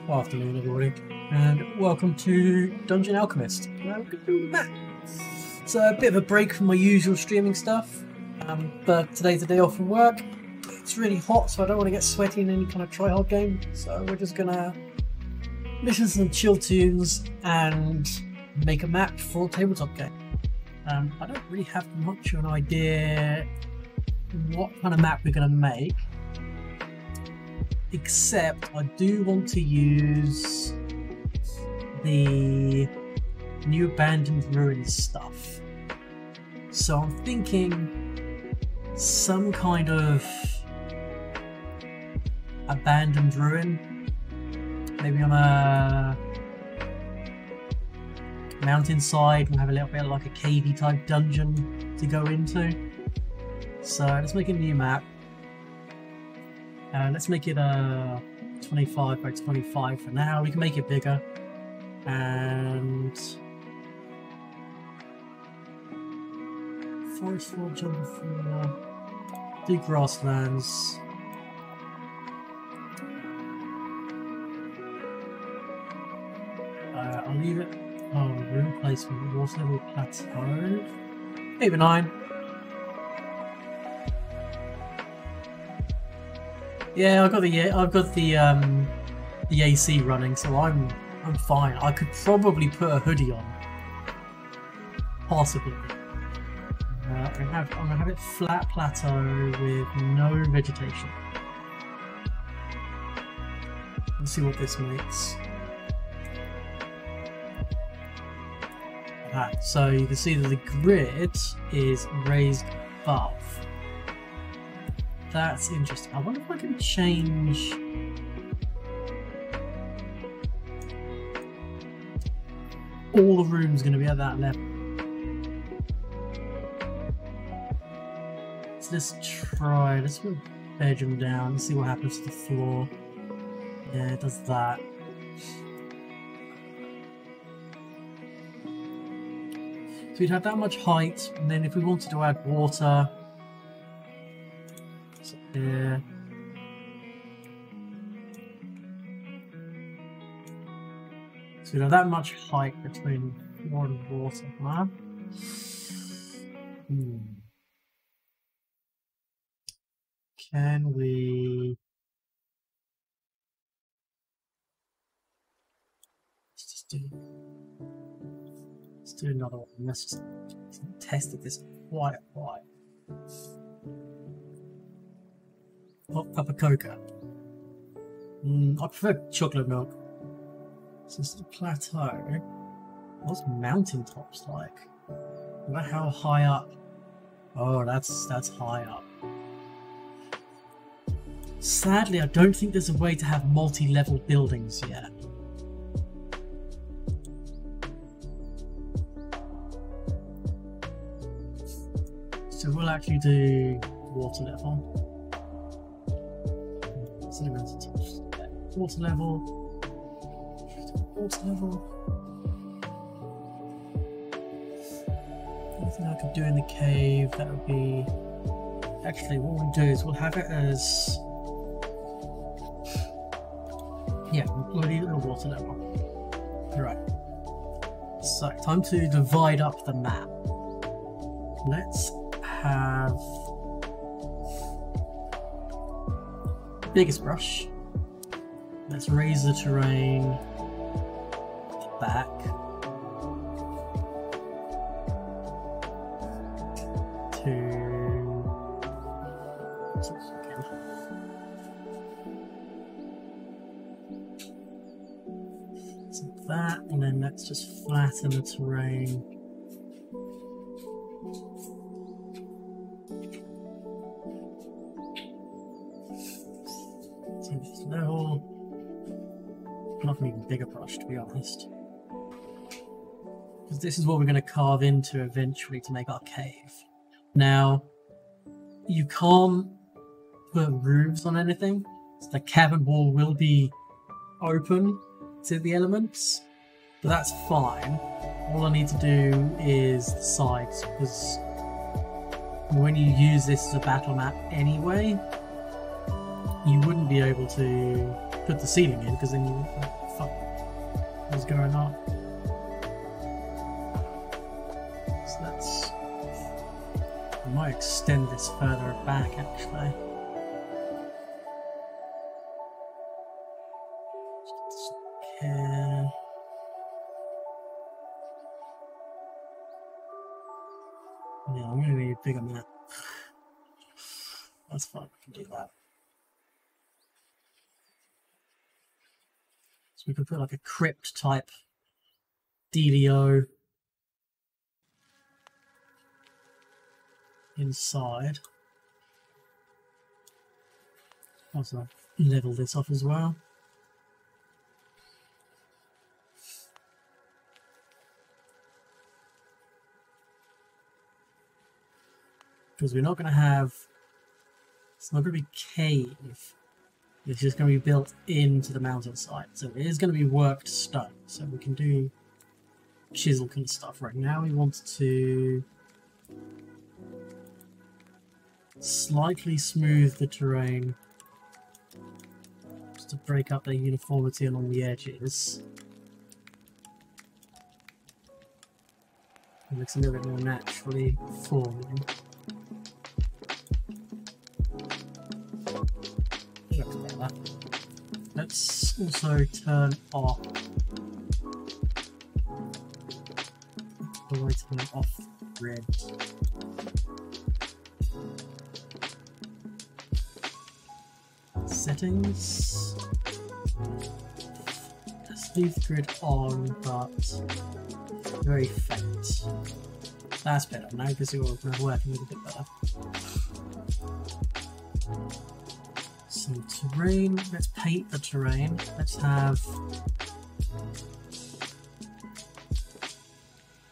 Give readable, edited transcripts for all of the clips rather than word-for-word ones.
Afternoon, everybody, and welcome to Dungeon Alchemist. Now we're going to do that. It's a bit of a break from my usual streaming stuff, but today's a day off from work. It's really hot, so I don't want to get sweaty in any kind of try-hard game, so we're just going to listen to some chill tunes and make a map for a tabletop game. I don't really have much of an idea what kind of map we're going to make, except I do want to use the new abandoned ruins stuff. So I'm thinking some kind of abandoned ruin, maybe on a mountainside. We'll have a little bit of like a cavey type dungeon to go into. So let's make a new map. Let's make it a 25 by 25 for now. We can make it bigger. And forest floor, jungle floor, do grasslands. I'll leave it. Oh, room placement, water level plateau. 8 or 9. Yeah, I've got the AC running, so I'm fine. I could probably put a hoodie on, possibly. I'm gonna have it flat plateau with no vegetation. Let's see what this makes. Alright, so you can see that the grid is raised above. That's interesting. I wonder if I can change all the rooms going to be at that level. So let's try. Let's put the bedroom down and see what happens to the floor. Yeah, it does that. So we'd have that much height, and then if we wanted to add water. Yeah. So we have that much height between floor and water, huh? Can we... Let's do another one. Let's just test if this quite right. Hot cup of cocoa. I prefer chocolate milk. So this is the plateau. What's mountaintops like? I wonder how high up. Oh, that's high up. Sadly, I don't think there's a way to have multi-level buildings yet. So we'll actually do water level. Water level. Water level. Anything I could do in the cave, that would be... Actually, what we'll do is we'll have it as... Yeah, we'll leave it at water level. Alright. So, time to divide up the map. Let's have... biggest brush. Let's raise the terrain back. So that, and then let's just flatten the terrain. Level. Not an even bigger brush, to be honest. Because this is what we're going to carve into eventually to make our cave. Now, you can't put roofs on anything. So the cavern wall will be open to the elements, but that's fine. All I need to do is the sides, because when you use this as a battle map anyway, you wouldn't be able to put the ceiling in, because then you what the fuck is going on? So that's. I might extend this further back actually. Here. Yeah, I'm gonna need a bigger map. That's fine, we can do that. So we could put like a crypt type dealio inside. Also level this off as well. Because we're not going to have, it's not going to be cave, it's just going to be built into the mountainside. So it is going to be worked stone, so we can do chisel kind of stuff. Right now we want to slightly smooth the terrain just to break up the uniformity along the edges. It looks a little bit more naturally forming. Let's also turn off. Turn off red. Settings. Let's leave the grid on, but very faint. That's better now because you're working with a bit better. Some terrain. Let's paint the terrain. Let's have.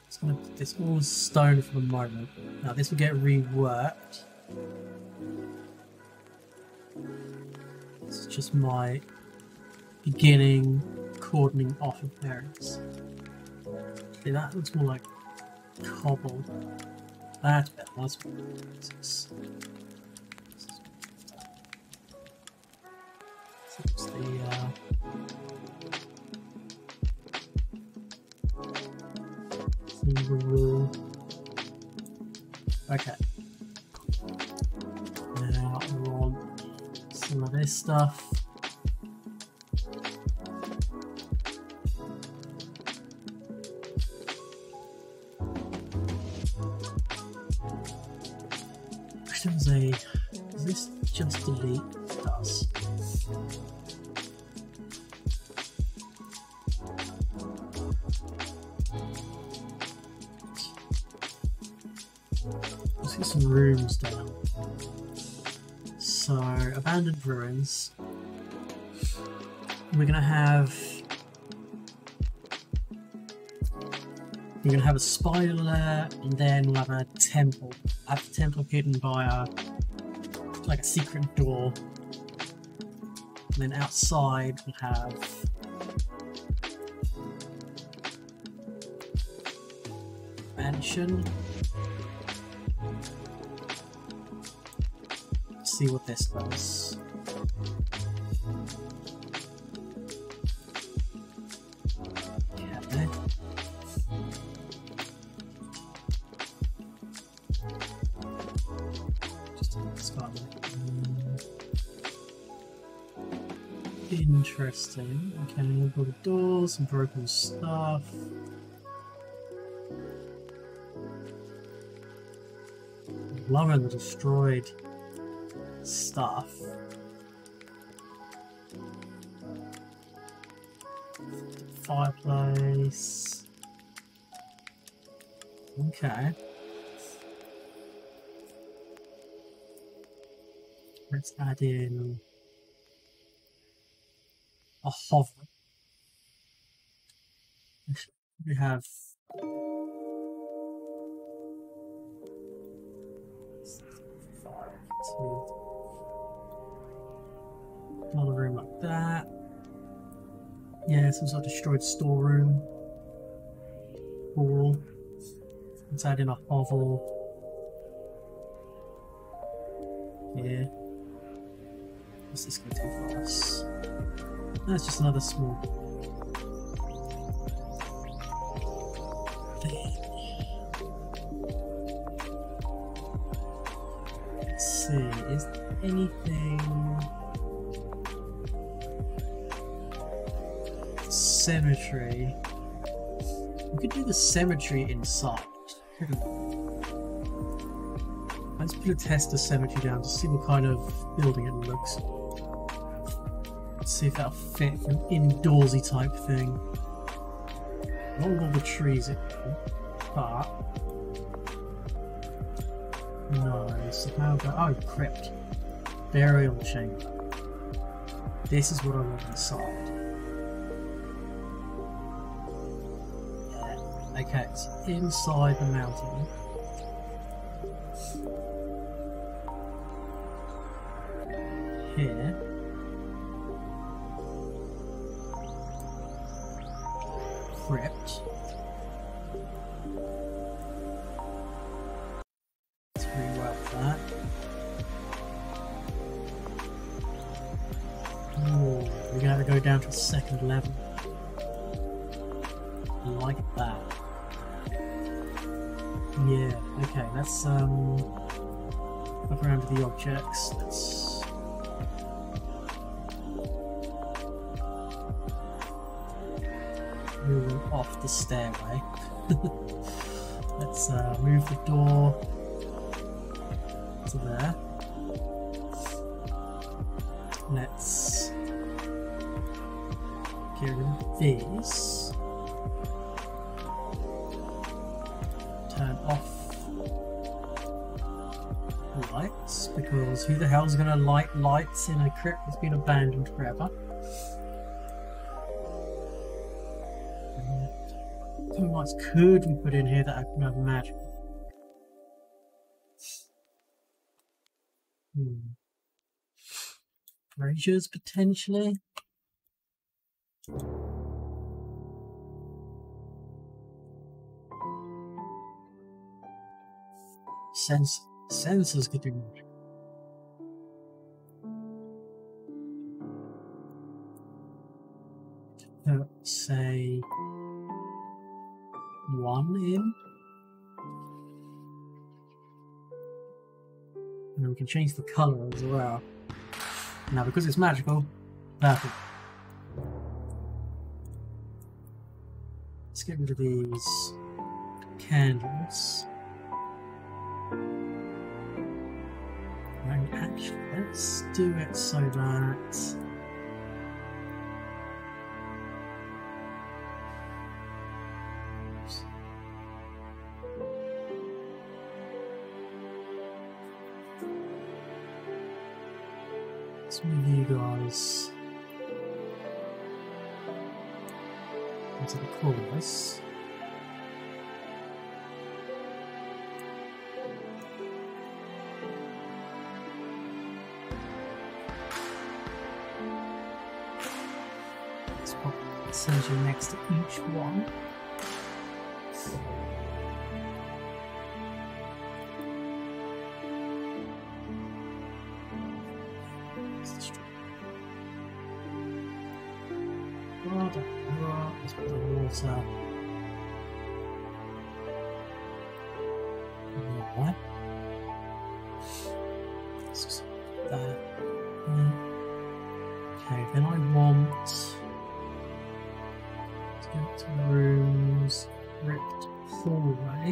It's gonna put this all stone for the moment. Now this will get reworked. This is just my beginning cordoning off of areas. See, that looks more like cobble. That's better. That's better. The rule. Okay. Now I want some of this stuff. Actually, does this just delete? It does. Let's get some rooms down. So, abandoned ruins. We're gonna have a spider there, and then we'll have a temple. Have the temple hidden by a secret door. And then outside we'll have mansion. Let's see what this does. Okay. Interesting. Okay, we've got the doors, some broken stuff. Loving the destroyed stuff. Fireplace. Okay. Let's add in a hover. We have another room like that. Yeah, some sort of destroyed storeroom. Cool. Let's add in a hovel. Yeah. What's this going to do for us? That's just another small thing. Let's see, is there anything... Cemetery. We could do the cemetery inside, couldn't we? Let's put a tester cemetery down to see what kind of building it looks. Let's see if that'll fit for an indoorsy type thing. Not with all the trees it will, but no. So how about crypt, burial chamber. This is what I want inside. Yeah. Okay, so inside the mountain. Here. Crypt. Let's rework that. Ooh, we're gonna have to go down to the second level. Like that. Yeah, okay, let's look around to the objects. Let's move them off the stairway. Let's move the door to there. Let's get rid of these. Turn off lights, because who the hell's gonna light lights in a crypt that's been abandoned forever? How much could we put in here that I can have magic? Braziers potentially. Sensors could do magic. Say 1 in. And then we can change the colour as well. Now because it's magical, perfect. Let's get rid of these candles. And actually, let's do it so that let's move you guys into the corners. Let's pop Sergio next to each one. Let's put the water there. Let's just put that. Okay, then I want to go to rooms, ripped hallway.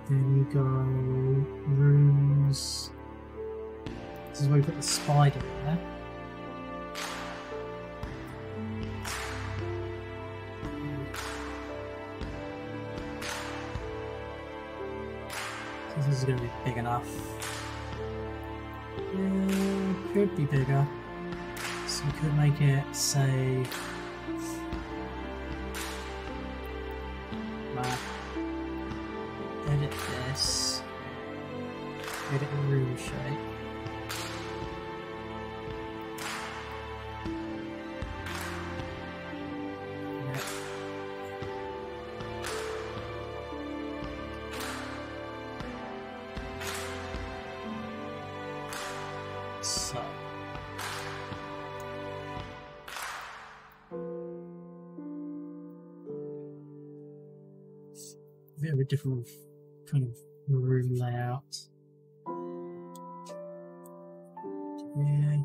Then you go rooms. This is where we put the spider there. So this is going to be big enough. Yeah, could be bigger. So we could make it say. Edit this, edit the room shape. So. A bit of a different kind of room layout. Yeah.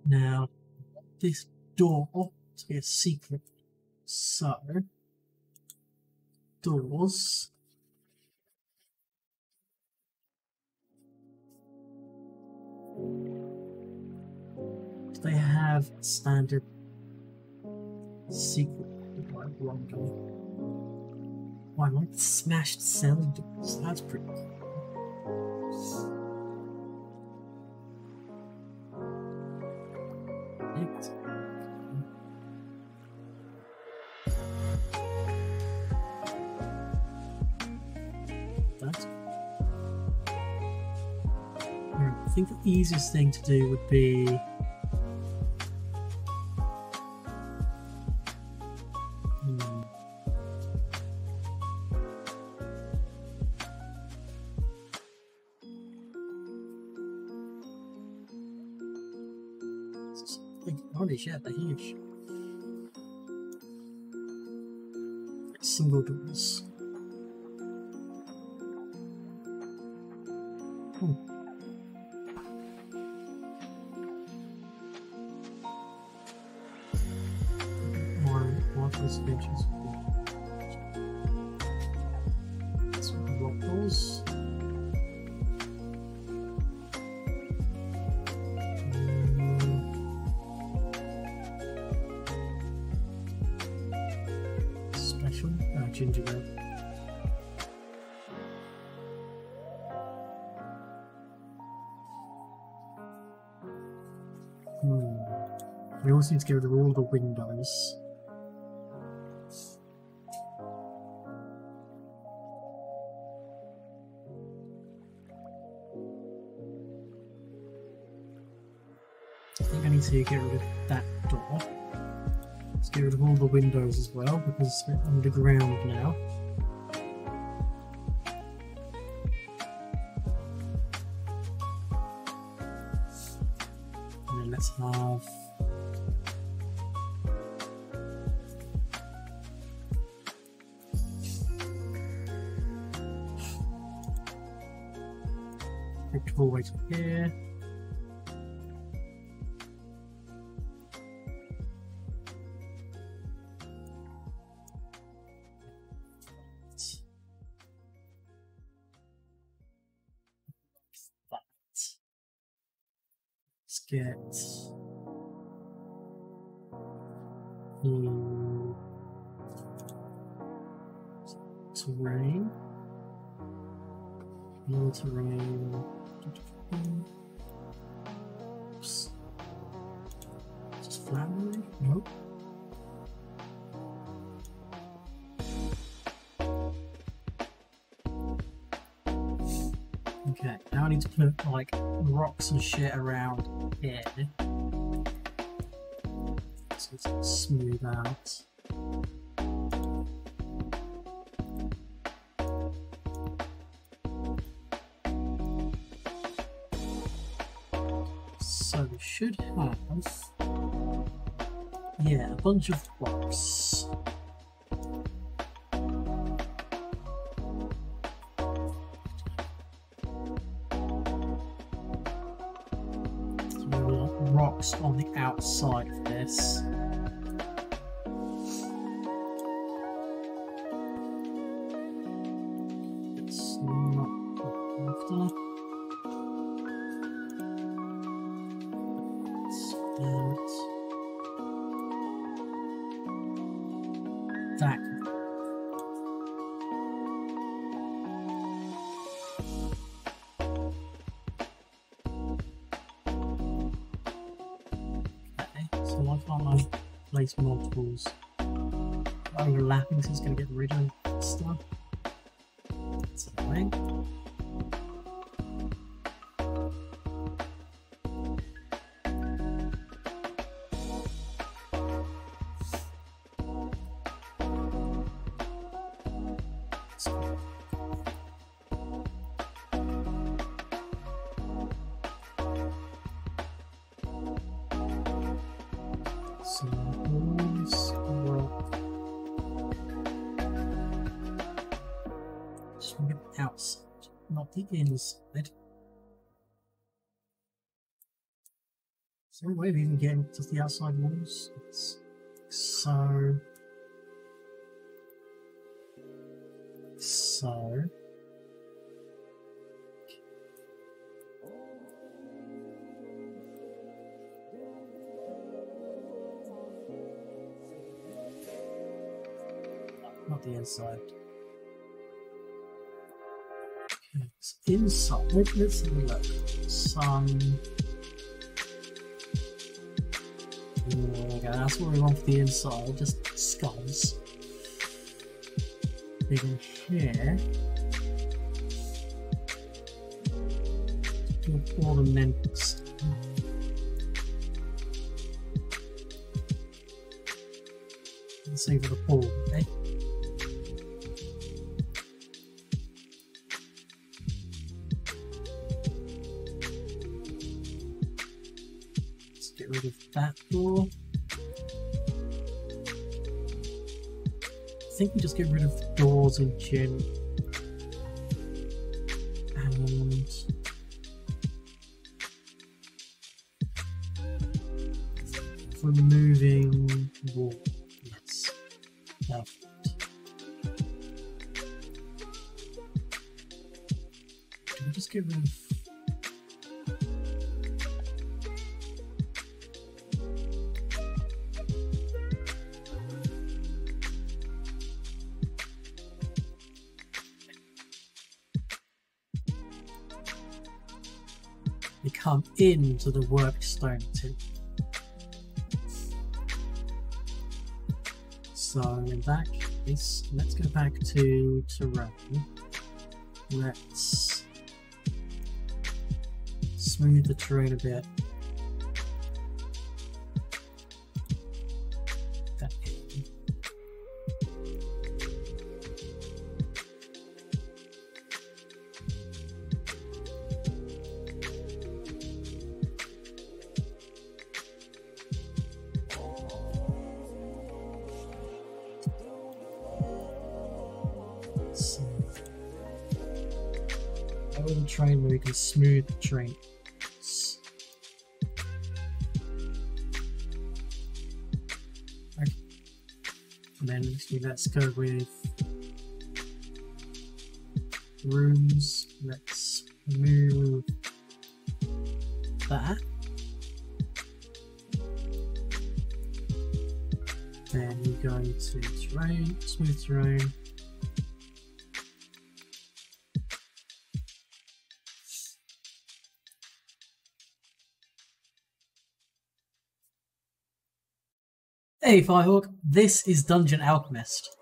Now, this door to be a secret, so doors do they have standard secret? Why am I smashed cell doors? That's pretty cool. I think the easiest thing to do would be holy shit, they're huge. Single doors. More benches. Some rock doors. Special gingerbread. We also need to get rid of all the windows. I think I need to get rid of that door. Let's get rid of all the windows as well because it's a bit underground now. And then let's have hallway to here. Let's get terrain. No terrain. Oops. Just flowery? Nope. Okay, now I need to put like rocks and shit around here. So it's smooth out. So we should have, yeah, a bunch of rocks. So we want rocks on the outside of this. It's not after. That. Okay, so why can't I place multiples? Overlapping, so it's going to get rid of stuff. That's annoying. Just want to get the outside, not the inside. Is there a way of even getting to the outside walls? So. Not the inside. Okay, it's inside. Let's have a look. There we go, that's what we want for the inside, just skulls. In here. Do ornaments. Let's see for the pool, okay? Let's get rid of that door. I think we just get rid of the doors in gym. And removing wall. Yes. Perfect. Do we just get rid of come into the workstone too. So in that case, let's go back to terrain. Let's smooth the terrain a bit. Train where we can smooth the train. Okay. And then let's go with rooms. Let's move that. Then we go to terrain, smooth terrain. Hey Firehawk, this is Dungeon Alchemist.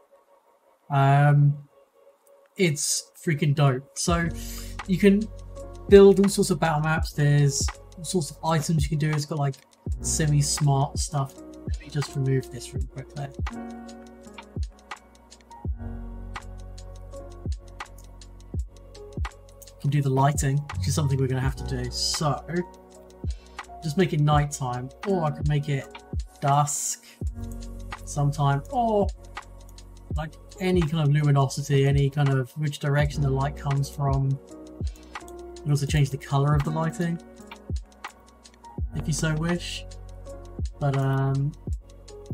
It's freaking dope. So you can build all sorts of battle maps. There's all sorts of items you can do. It's got like semi-smart stuff. Let me just remove this real quick there. You can do the lighting, which is something we're going to have to do. So just make it nighttime, or I could make it dusk sometime, or like any kind of luminosity, any kind of which direction the light comes from. You can also change the color of the lighting if you so wish, but I'm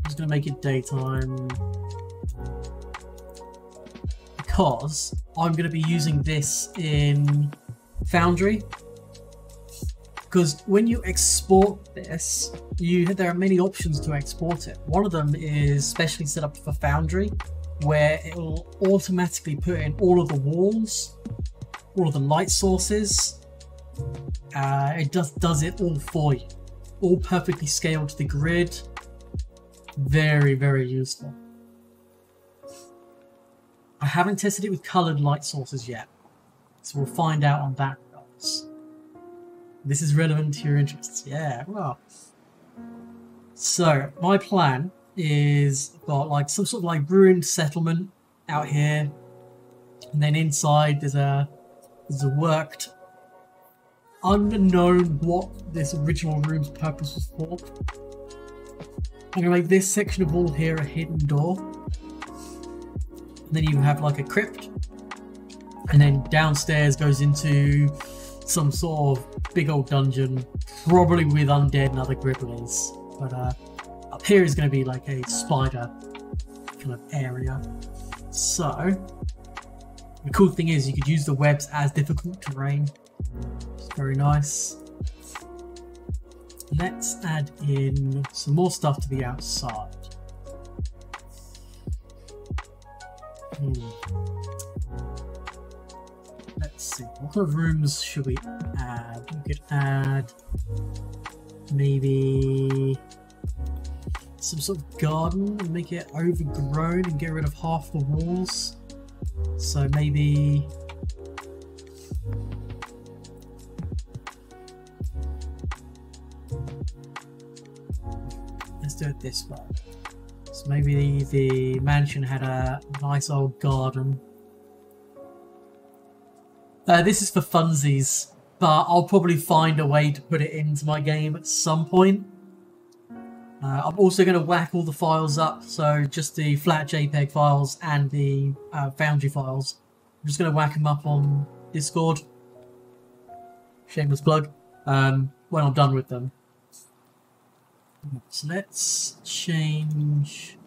just gonna make it daytime because I'm gonna be using this in Foundry. Because when you export this, there are many options to export it. One of them is specially set up for Foundry, where it will automatically put in all of the walls, all of the light sources. It does it all for you, all perfectly scaled to the grid. Very, very useful. I haven't tested it with coloured light sources yet, so we'll find out on that regards. This is relevant to your interests. Yeah, well. So, my plan is got like some sort of like ruined settlement out here. And then inside there's a worked, unknown what this original room's purpose was for. I'm gonna make this section of wall here a hidden door. And then you have like a crypt. And then downstairs goes into some sort of big old dungeon, probably with undead and other gribblies. But up here is going to be like a spider kind of area. So the cool thing is you could use the webs as difficult terrain. It's very nice. Let's add in some more stuff to the outside. Let's see, what kind of rooms should we add? We could add maybe some sort of garden and make it overgrown and get rid of half the walls. So maybe let's do it this way. So maybe the mansion had a nice old garden. This is for funsies, but I'll probably find a way to put it into my game at some point. I'm also going to whack all the files up, so just the flat JPEG files and the Foundry files. I'm just going to whack them up on Discord. Shameless plug. When I'm done with them. So let's change.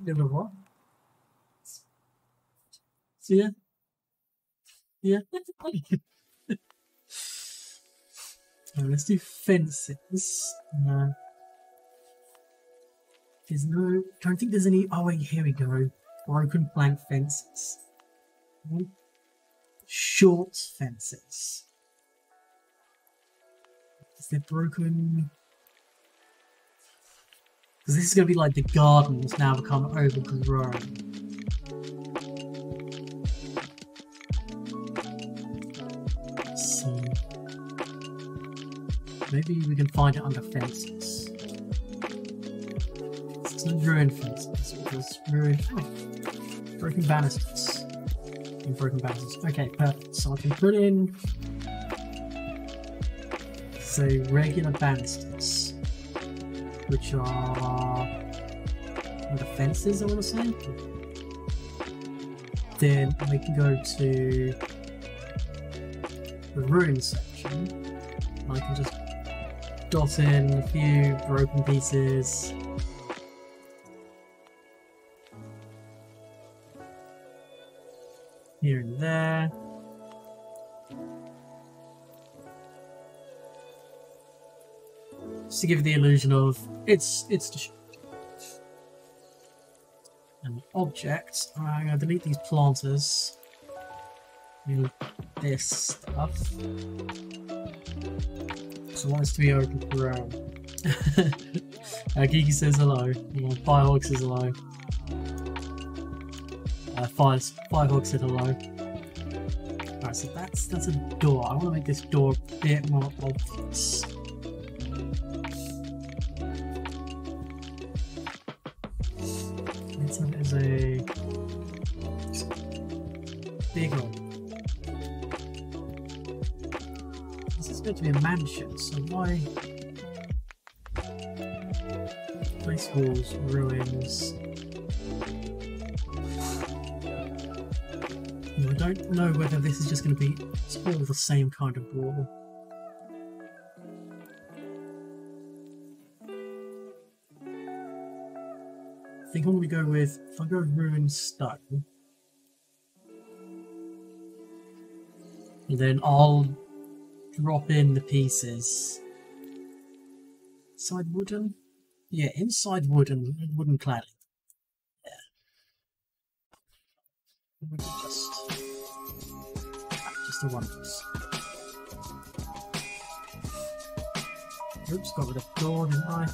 Little what? See ya? Yeah. Let's do fences. There's no. Don't think there's any. Oh wait, here we go. Broken plank fences. Short fences. Is there broken? Because this is going to be like the garden that's now become overgrown. So maybe we can find it under fences. It's not ruined fences, because ruined. Oh, broken banisters. Broken banisters. Okay, perfect. So I can put in, say, regular banisters, which are the fences, I want to say. Then we can go to the ruin section. I can just dot in a few broken pieces. Here and there. Just to give the illusion of it's destroyed. And objects, I'm going to delete these planters. And this stuff. So I want this to be overgrown. Geeky says hello. Firehawk says hello. Firehawk said hello. Alright, so that's a door. I want to make this door a bit more obvious. Let's have it as a big one. This is going to be a mansion, so why place walls, ruins? I don't know whether this is just going to be all the same kind of wall. I think I'm going to go with, if I go ruined stone, and then I'll drop in the pieces. Inside wooden? Yeah, inside wooden cladding. Just the one piece. Oops, got rid of the door, didn't I?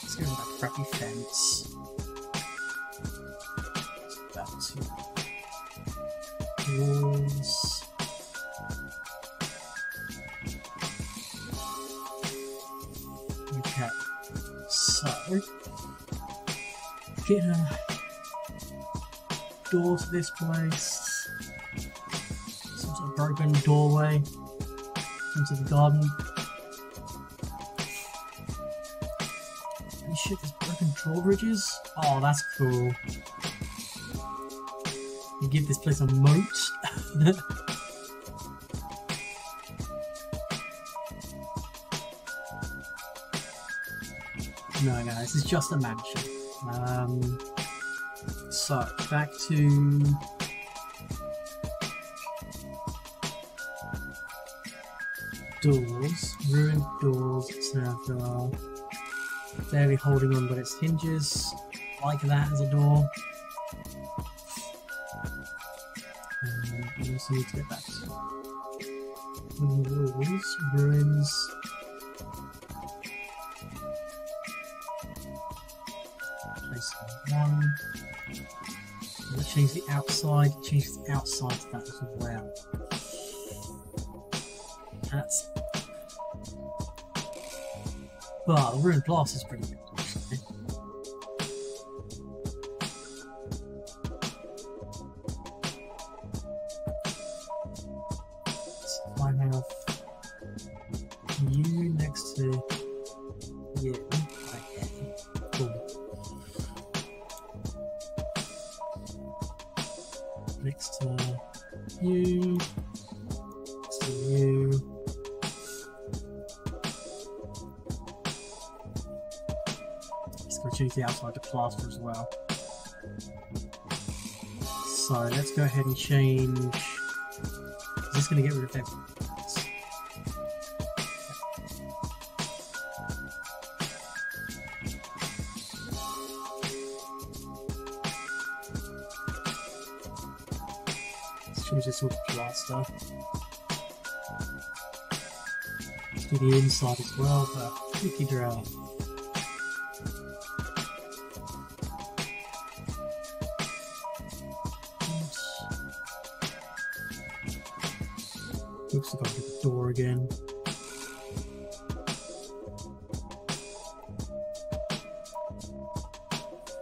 Let's go with that crappy fence. Back to walls. Okay, so get a door to this place, some sort of broken doorway into the garden, Holy shit, there's broken drawbridges? Oh, that's cool. You give this place a moat. No, this is just a mansion. So, back to... doors. Ruined doors. So, barely holding on but its hinges. Like that as a door. We also need to get back to walls, ruins. Place one. Let's change the outside. Change the outside to that as well. That's. But the ruined glass is pretty good. Actually. So I have you next to you. Okay. Cool. Next to you. Next to you. Choose the outside to plaster as well. So let's go ahead and change. Is this going to get rid of everything? Let's change this all to plaster. Let's do the inside as well, but tricky drill. Oops, I've got to get the door again.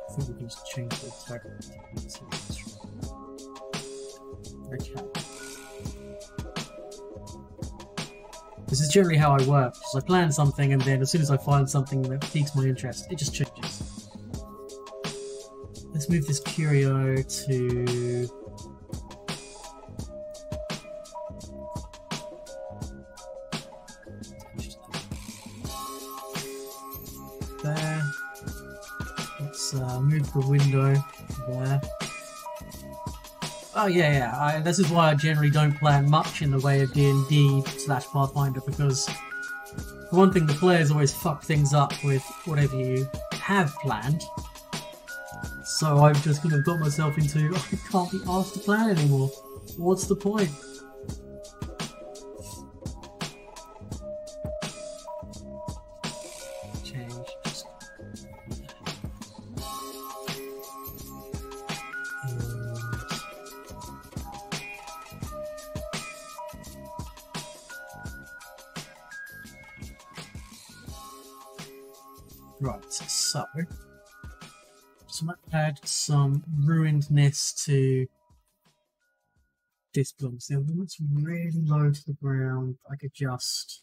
I think we can just change the tag. Okay. This is generally how I work. Just I plan something and then as soon as I find something that piques my interest, it just changes. Let's move this curio to... there. Let's move the window there. Oh yeah. This is why I generally don't plan much in the way of D&D/Pathfinder, because for one thing, the players always fuck things up with whatever you have planned. So I've just kind of got myself into I can't be asked to plan anymore. What's the point? Right, so I'm going to add some ruinedness to this block. So when it's really low to the ground, I could just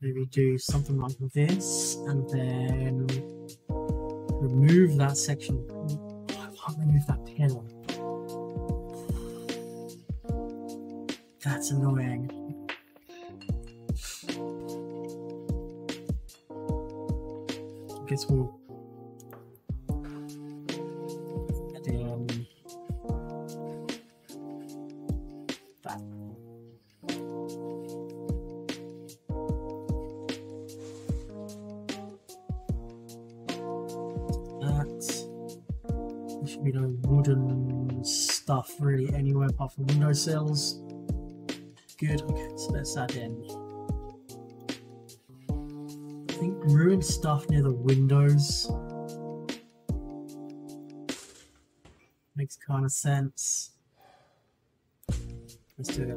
maybe do something like this and then remove that section. Oh, I can't remove that pillar. That's annoying. I guess we'll add in that. There should be no wooden stuff really anywhere apart from windowsills. Good, okay, so let's add in. I think ruined stuff near the windows makes kind of sense. Let's do a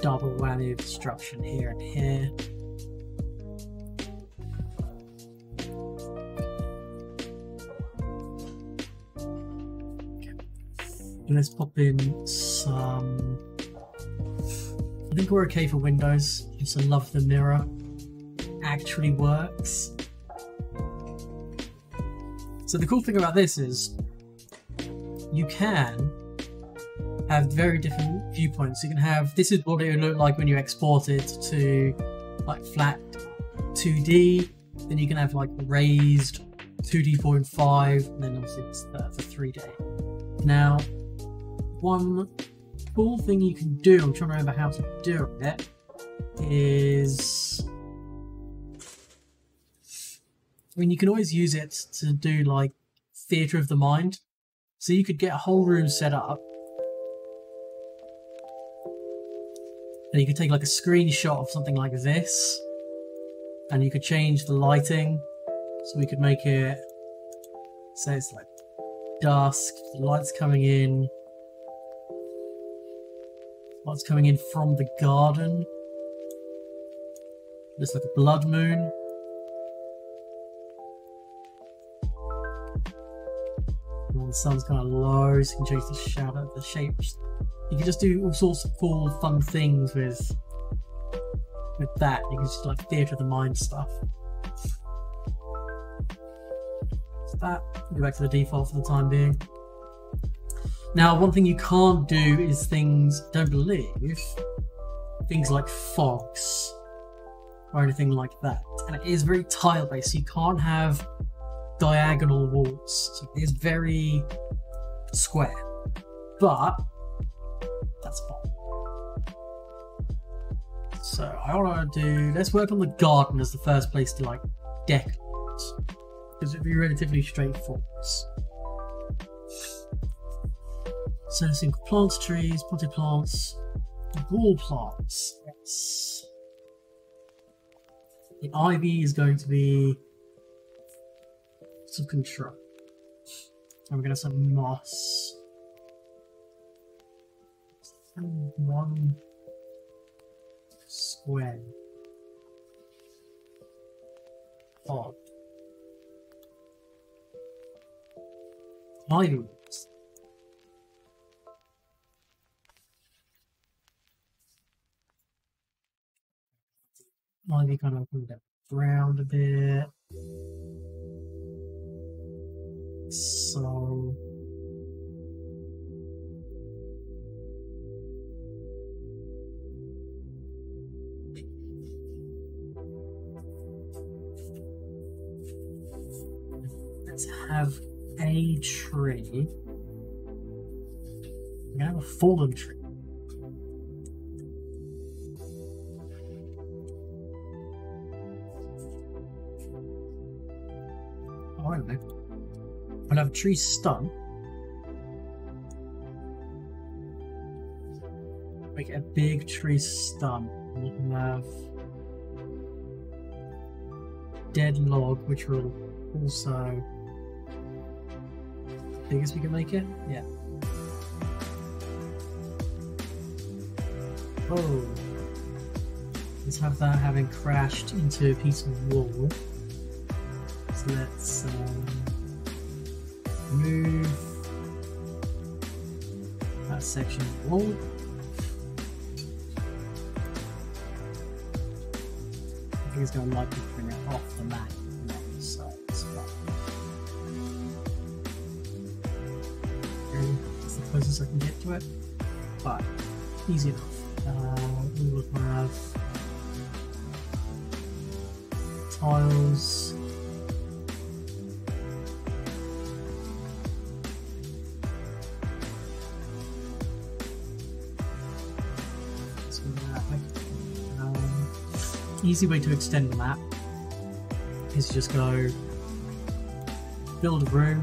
double whammy of destruction here and here. Okay. And let's pop in some. I think we're okay for windows. Just love the mirror. actually works. So the cool thing about this is you can have very different viewpoints. You can have, this is what it would look like when you export it to like flat 2D. Then you can have like raised 2D.5, and then obviously it's the 3D. Now, one cool thing you can do, I'm trying to remember how to do it, is, I mean, you can always use it to do like theatre of the mind. So you could get a whole room set up, and you could take like a screenshot of something like this, and you could change the lighting. So we could make it, say it's like dusk, the light's coming in from the garden. Just like a blood moon. And the sun's kind of low, so you can change the shadow, the shapes. You can just do all sorts of cool, fun things with that. You can just like theatre of the mind stuff. So that, go back to the default for the time being. Now, one thing you can't do is things, don't believe, things like fogs or anything like that. And it is very tile based, so you can't have diagonal walls. So it is very square, but that's fine. So I want to do, let's work on the garden as the first place to like decorate, because it'd be relatively straightforward. So single plants, trees, potted plants, wall plants. Yes. The ivy is going to be some control. And we're going to have some moss. And one square. Odd. Ivy. Ivy kind of moved around a bit. So let's have a tree. We're gonna have a fallen tree. I don't know. I'll have a tree stump. Make it a big tree stump. And we can have dead log, which will also big as we can make it. Yeah. Oh. Let's have that having crashed into a piece of wall. So let's move that section of wall. I think it's going to likely bring it off the map. So it's fine. That's the closest I can get to it. But easy enough. We will have tiles. Easy way to extend the map is just go build a room,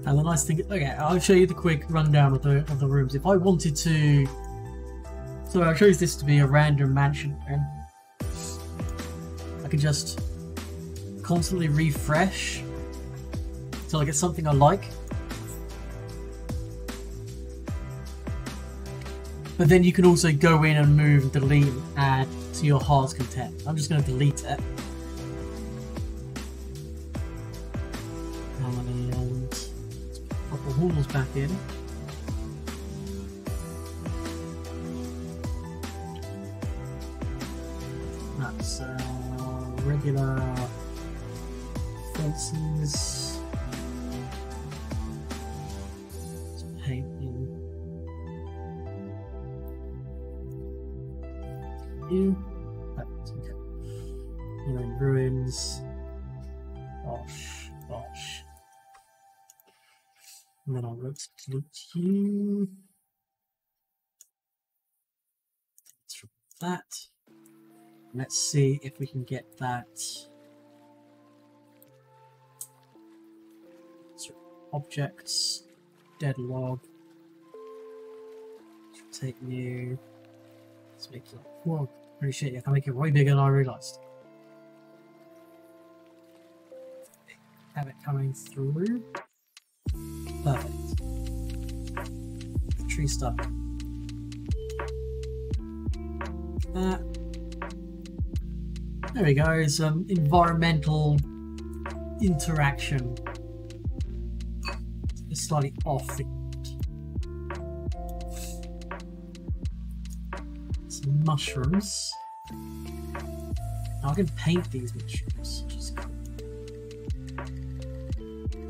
and the nice thing, okay, I'll show you the quick rundown of the rooms. If I wanted to, so I'll show you this to be a random mansion room. I can just constantly refresh until I get something I like. But then you can also go in and move, delete, and add to your heart's content. I'm just going to delete it. And walls back in. That's regular fences. Painting. Okay. And then ruins. Bosh. And then I'll rotate you. Let's remove that. Let's see if we can get that. Objects, dead log. Take you. Let's make it. Whoa, holy shit! I can make it way bigger than I realised. Have it coming through. Perfect. Tree stuff. That. There we go. Some environmental interaction. It's slightly off the some mushrooms. Now I can paint these mushrooms, which is cool.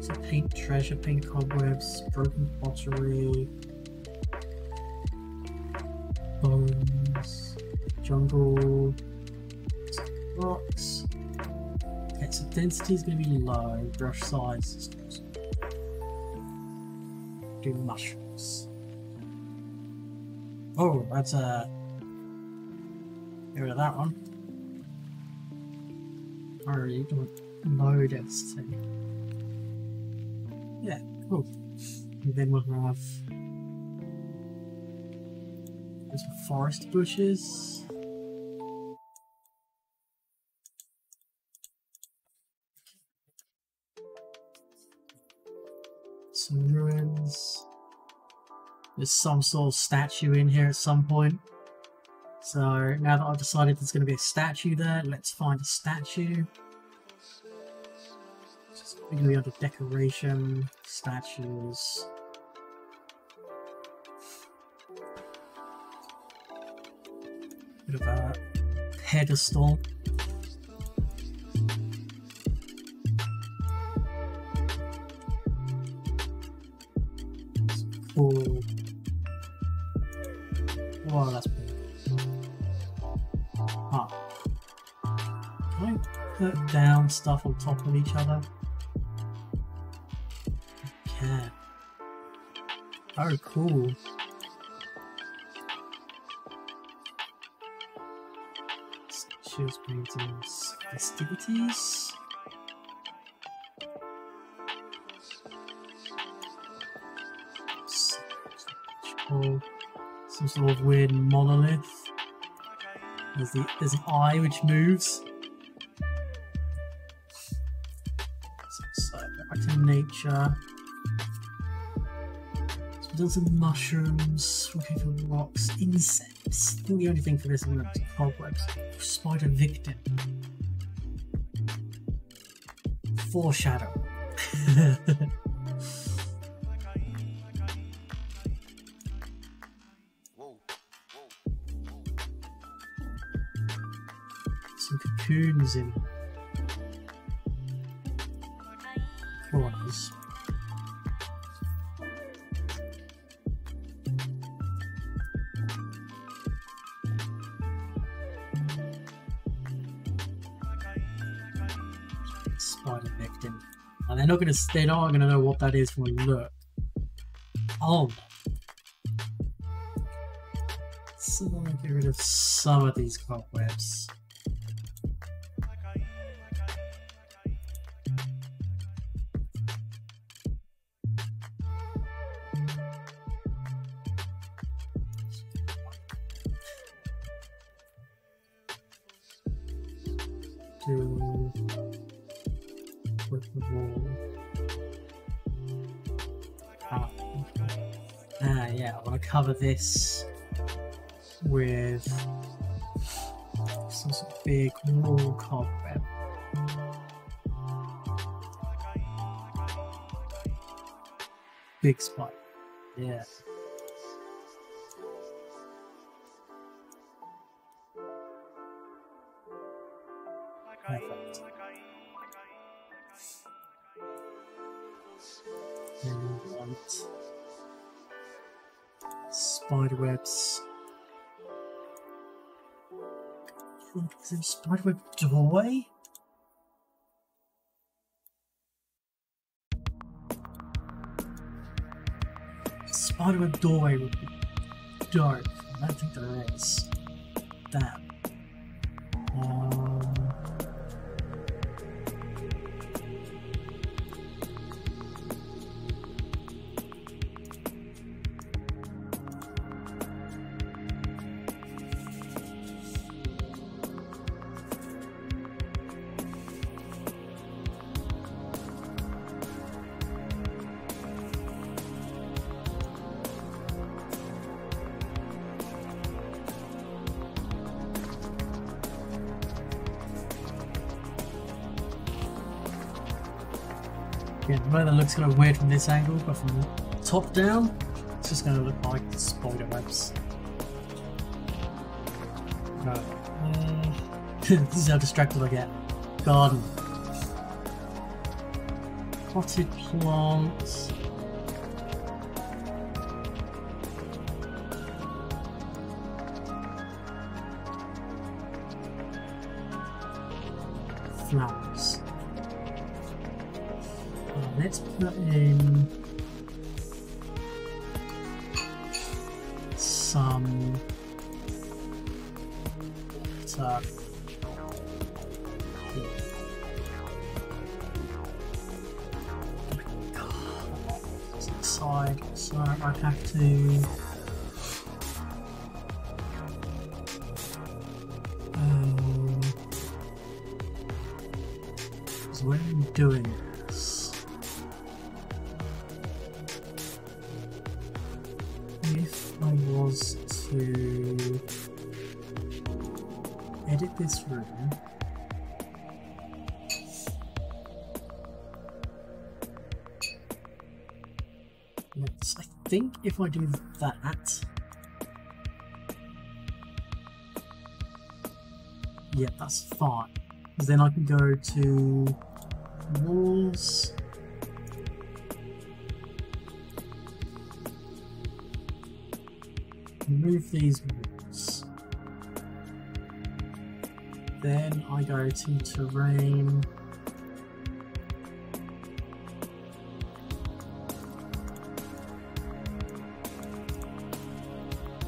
So paint treasure, paint cobwebs, broken pottery, bones, jungle, rocks. Okay, so density is going to be low, brush size is do mushrooms. Oh, that's get rid of that one. I really don't low density. Yeah, cool. And then we'll have some forest bushes. Some ruins. There's some sort of statue in here at some point. So now that I've decided there's going to be a statue there, let's find a statue. Just quickly under decoration, statues. Bit of a pedestal. Cool. Whoa, that's pretty. Ah. Can I put down stuff on top of each other? I can. Oh, cool. Statues, paintings, festivities. Some sort of weird monolith. There's an eye which moves. So back to nature. So we've done some mushrooms, looking for rocks, insects. I think the only thing for this is cobwebs. Spider victim. Foreshadow. Some cocoons in corners. Spider victim. And they're not gonna know what that is from a look. Oh. So I'm gonna get rid of some of these cobwebs. With the wall. Yeah, I want to cover this with some sort of big wall cobweb. big spider. Yeah. Perfect. Then we want spider webs. Is there a spiderweb doorway? Spiderweb doorway would be dope. I don't think there is. Damn. Yeah, the way that looks kind of weird from this angle, but from the top down, it's just going to look like spider webs. Right. This is how distracted I get. Garden. Potted plants. Flowers. Let's put in some water here. Inside, so I'd have to so when I'm doing this, if I was to edit this room, I think if I do that, yeah, that's fine, because then I can go to walls, remove these walls, then I go to terrain,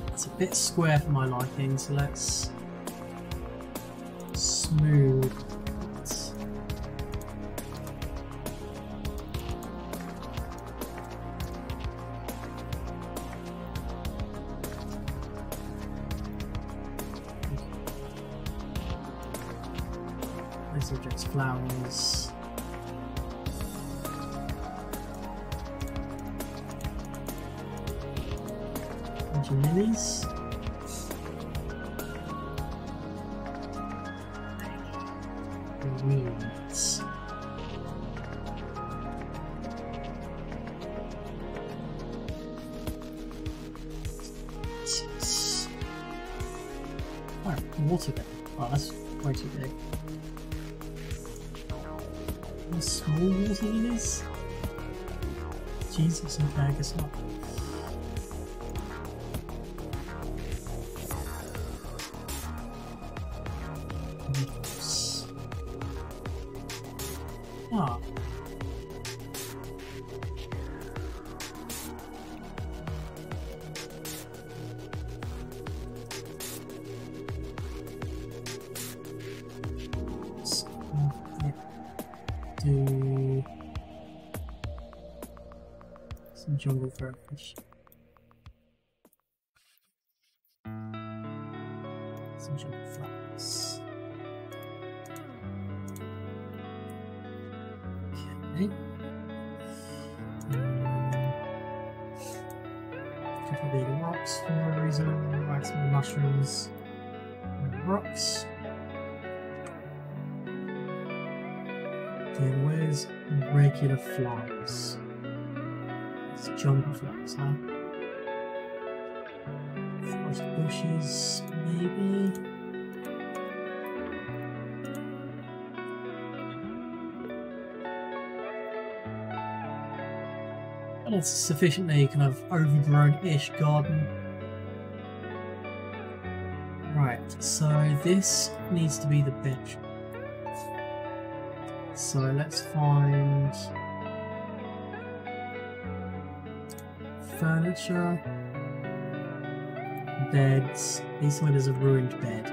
it's a bit square for my liking, so let's smooth it. These are just flowers. Bunch of lilies. Weeds. Oh, water there. Oh, that's way too big. Small water lilies? Jesus, okay, I guess not. Ah. Do some jungle fish. Some jungle flowers. Okay. Couple big rocks for no reason. Like some mushrooms and rocks. Then where's regular flowers? It's jungle flowers, huh? Forest bushes, maybe? And it's sufficiently kind of overgrown-ish garden. Right, so this needs to be the bench. So let's find furniture, beds. This one is a ruined bed.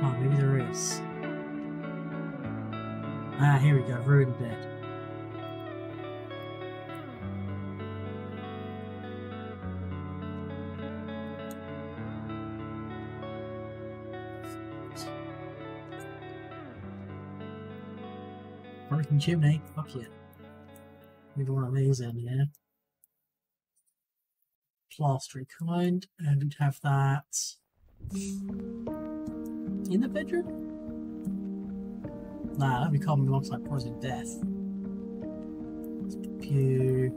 Oh, maybe there is. Ah, here we go, ruined bed. Broken chimney, fuck yeah. Maybe one of these in here. Plastery kind, and we'd have that in the bedroom? Nah, that'd be carbon monoxide poisoning death. Pew.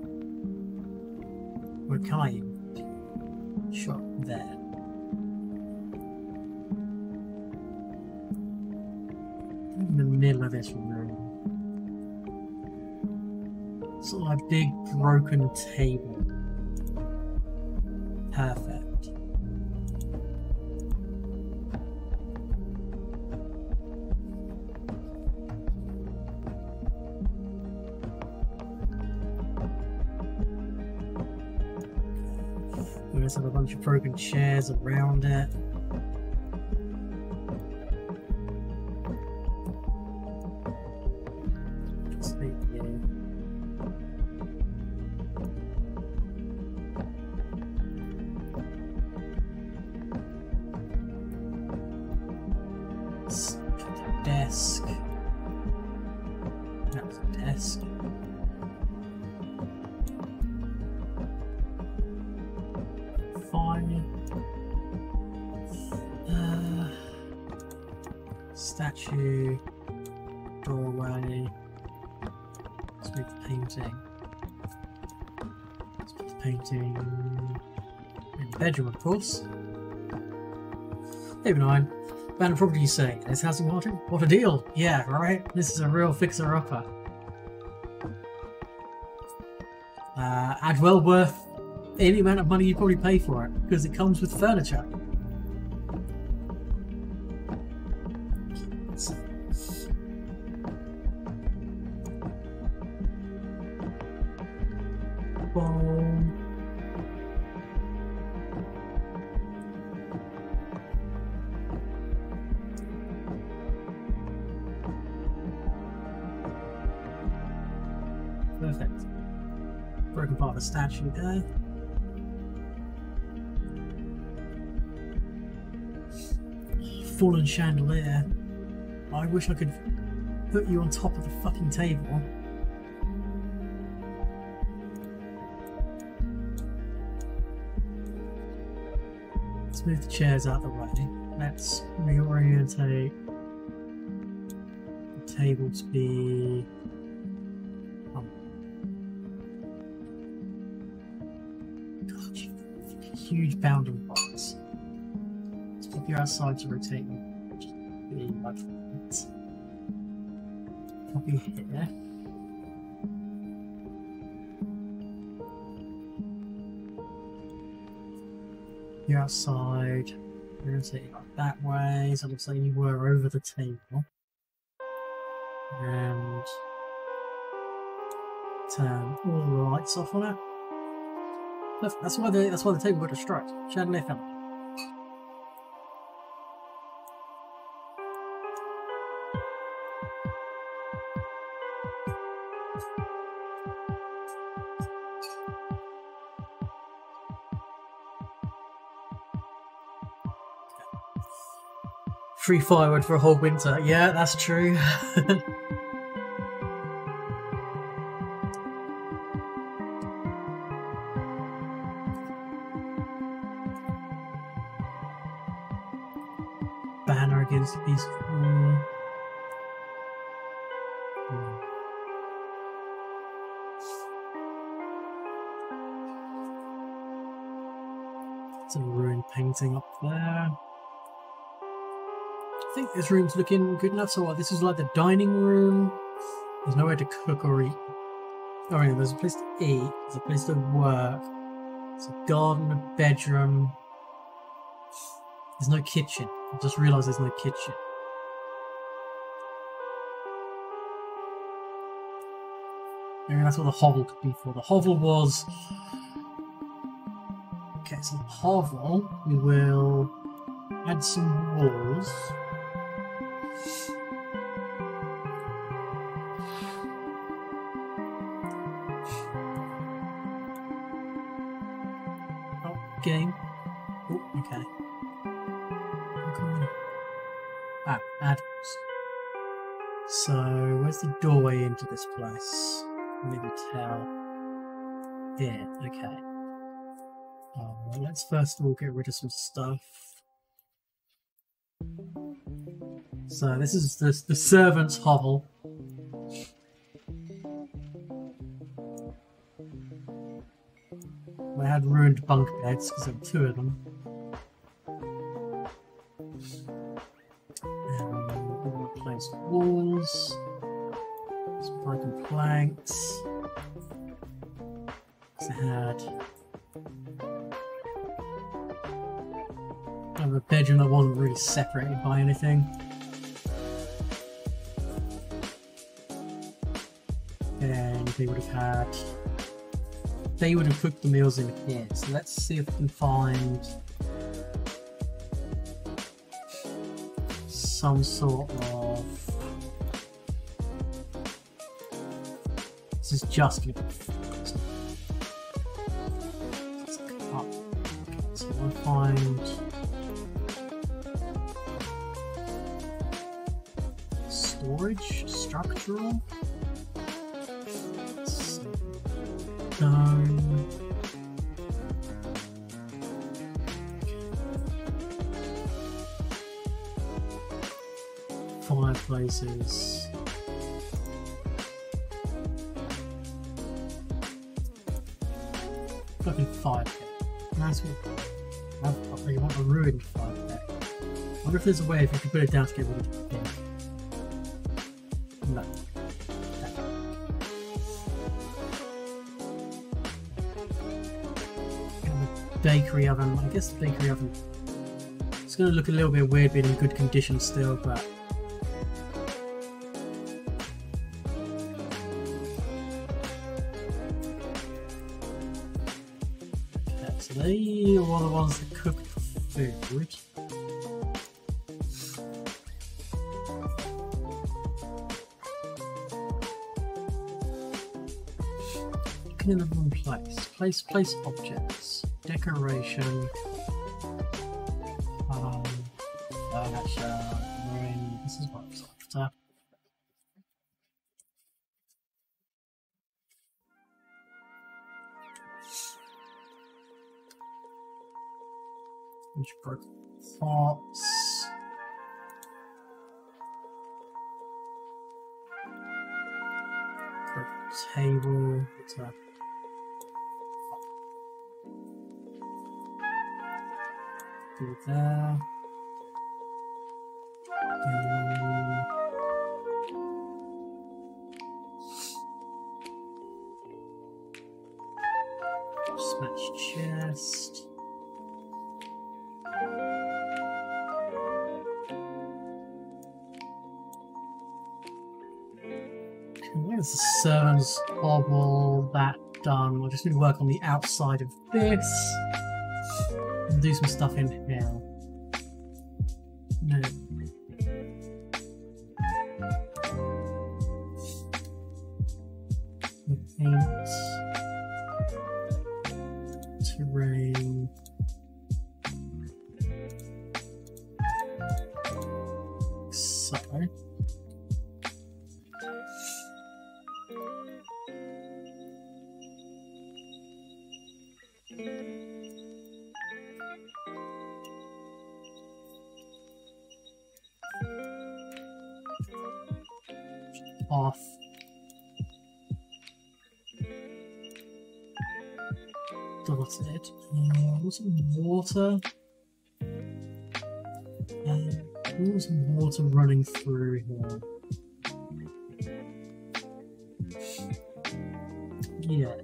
Where can I shot there? In the middle of this room. Sort of like a big broken table. Perfect. We just have a bunch of broken chairs around it. Just leave it here. Desk. That was a desk. Fine. Statue. Doorway. Let's make the painting. Let's put the painting in the bedroom, of course. Maybe not. Abandoned property, you say? This housing market? What a deal! Yeah, right? This is a real fixer-upper. And well worth any amount of money you probably pay for it, because it comes with furniture. Boom. Perfect. Broken part of the statue there. Fallen chandelier. I wish I could put you on top of the fucking table. Let's move the chairs out of the way. Let's reorientate the table to be... huge bounding box. Let's put you outside to rotate them. Just be like that. Copy here. You're outside. Rotate it like that way, so it looks like you were over the table. And turn all the lights off on it. That's why the table got destroyed. Chandelier fell. Free firewood for a whole winter. Yeah, that's true. banner against the piece of wall. It's a ruined painting up there. I think this room's looking good enough. So what, this is like the dining room. There's nowhere to cook or eat. Oh yeah, there's a place to eat, there's a place to work. There's a garden, a bedroom. There's no kitchen. I just realised there's no kitchen. Maybe that's what the hovel could be for. The hovel was... Okay, so the hovel, we will add some walls. Oh, game. Oh, okay. Ah, add. So, where's the doorway into this place? Maybe tell. Here, okay. Well, let's first of all get rid of some stuff. So this is the servants' hovel. We had ruined bunk beds because there were 2 of them. And we replaced walls. Some broken planks. I had a bedroom that wasn't really separated by anything. And they would have cooked the meals in here. So let's see if we can find some sort of... This is just going to be... So we'll find... storage? Structural? Fireplaces. Fucking fire pit. Nice one. You want a ruined fire pit. I wonder if there's a way if you can put it down to get rid of the thing. No. Bakery oven. I guess the bakery oven. It's going to look a little bit weird being in good condition still, but okay, so they are the ones that cook the food. Looking in the wrong place. Place objects. Decoration. Furniture. Ruin. This is what's after. Which broken pots. Broken table. What's that? Do there. Smash chest. Where's the servants' hovel? That done. We'll just need to work on the outside of this. And do some stuff in here. No. Paint. Terrain. So. off. Dotted. Some water. Some water running through here. Yeah.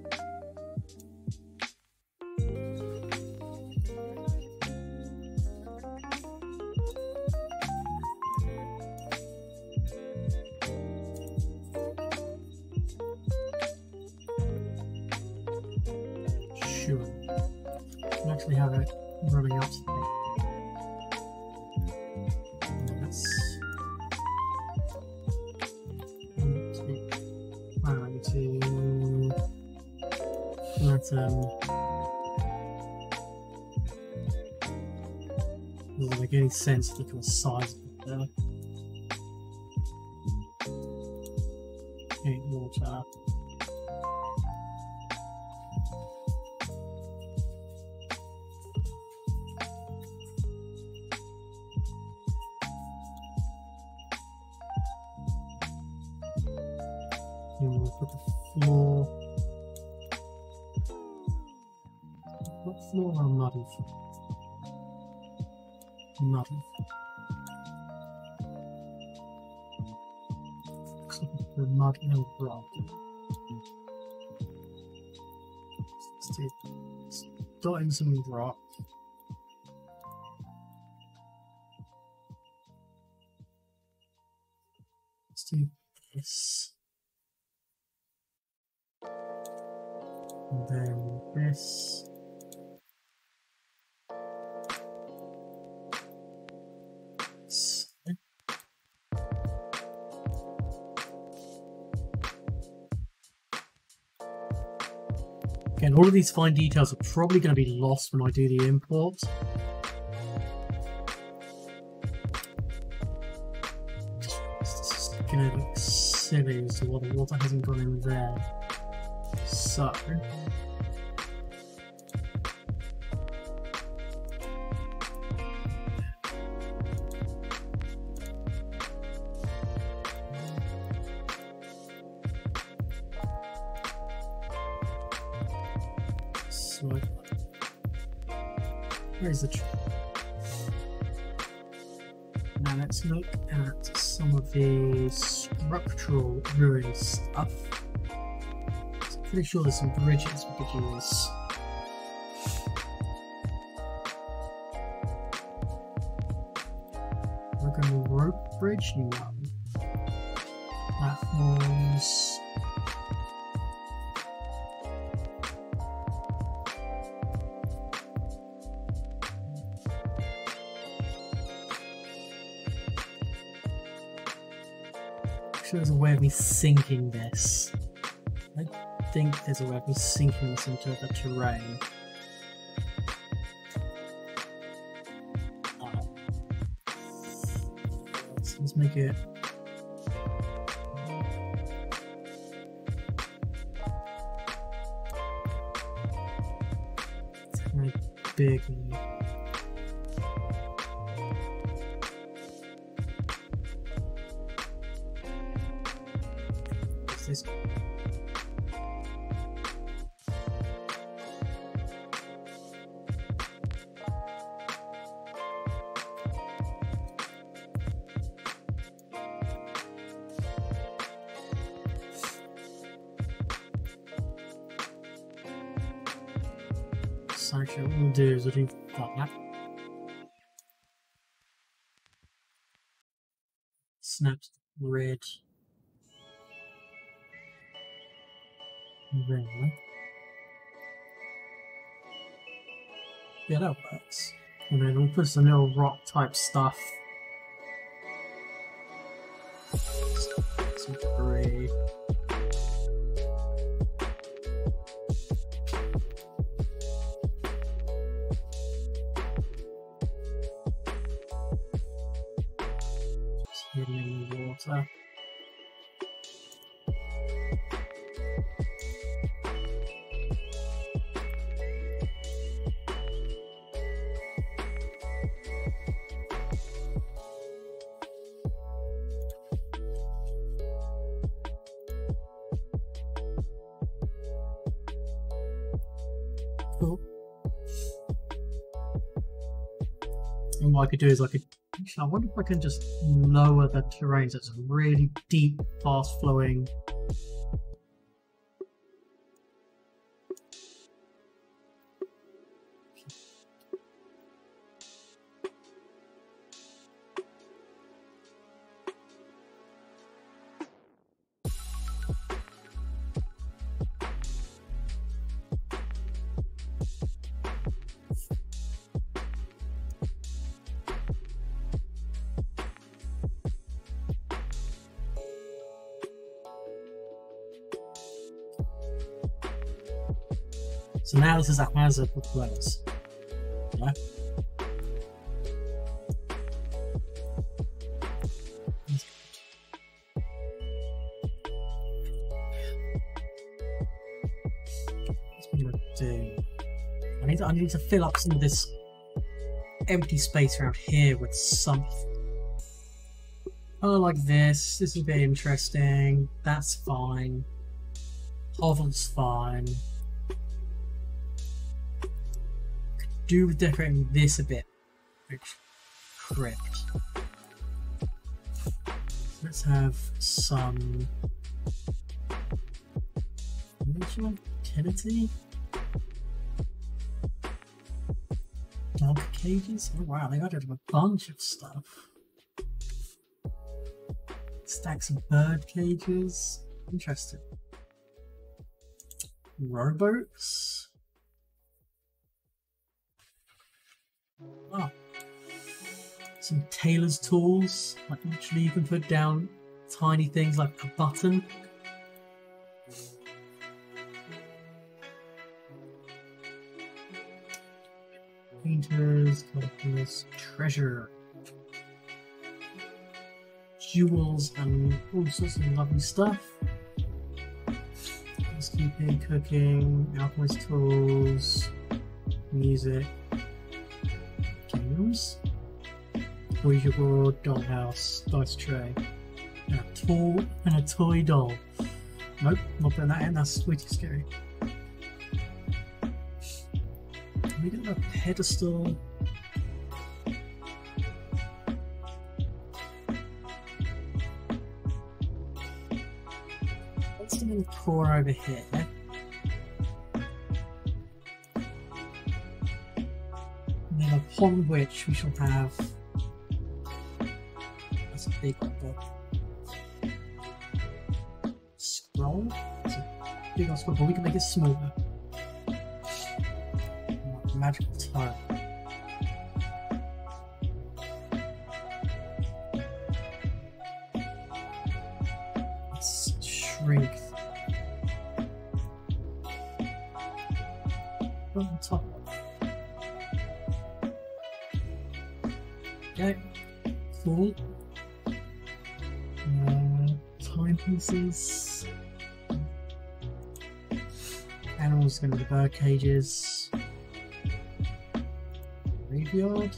Sure. I actually have it running up to me. Doesn't make any sense to look at the size of it there. Okay, water. We'll put the floor. What floor or muddy floor? Muddy. Looks like the mud and rock. Let's dot in some rock. Let's do this. And then this. Again, all of these fine details are probably going to be lost when I do the import. This is going to look silly as to why the water hasn't gone in there. So where's the tree? Now let's look at some of the structural ruin stuff. I'm pretty sure there's some bridges we could use. We're going to rope bridge? No. Platforms. There's a way of me sinking this. I think there's a way of me sinking this into the terrain. Let's make it. It's kind of big. This. So actually what we'll do is we'll do that. Snaps red. Really? Yeah, that works. And then we'll put some little rock type stuff. Some debris. Just hidden in the water. And what I could do is I could... Actually, I wonder if I can just lower the terrain so it's a really deep, fast-flowing... So now this is a hazard for players. Yeah. What's I'm gonna do? I need to fill up some of this empty space around here with something. Oh, like this. This is a bit interesting. That's fine. Hovel's fine. Do with decorating this a bit. Crypt. Let's have some utility. Dog cages. Oh wow, they got rid of a bunch of stuff. Stacks of bird cages. Interesting. Rowboats. Oh. Some tailor's tools. Like literally you can put down tiny things like a button. Painters, collectors, treasure. Jewels and all sorts of lovely stuff. Housekeeping, cooking, alchemist tools, music, games, Ouija board, dollhouse, dice tray, and a toy doll. Nope, not putting that in, that's way too scary. We got a pedestal. Let's do a little core over here. And then upon which we shall have. That's a big book. Scroll? It's a big old scroll, but we can make it smoother. Magical tome. Let's shrink on top. Okay, cool. Timepieces. Animals going to be the bird cages. Graveyard.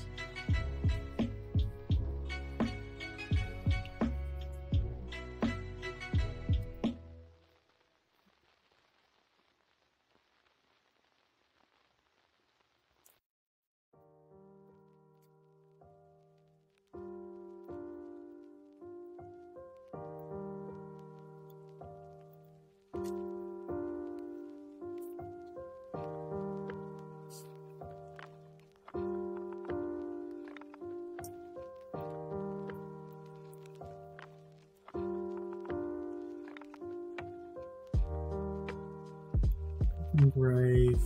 Grave.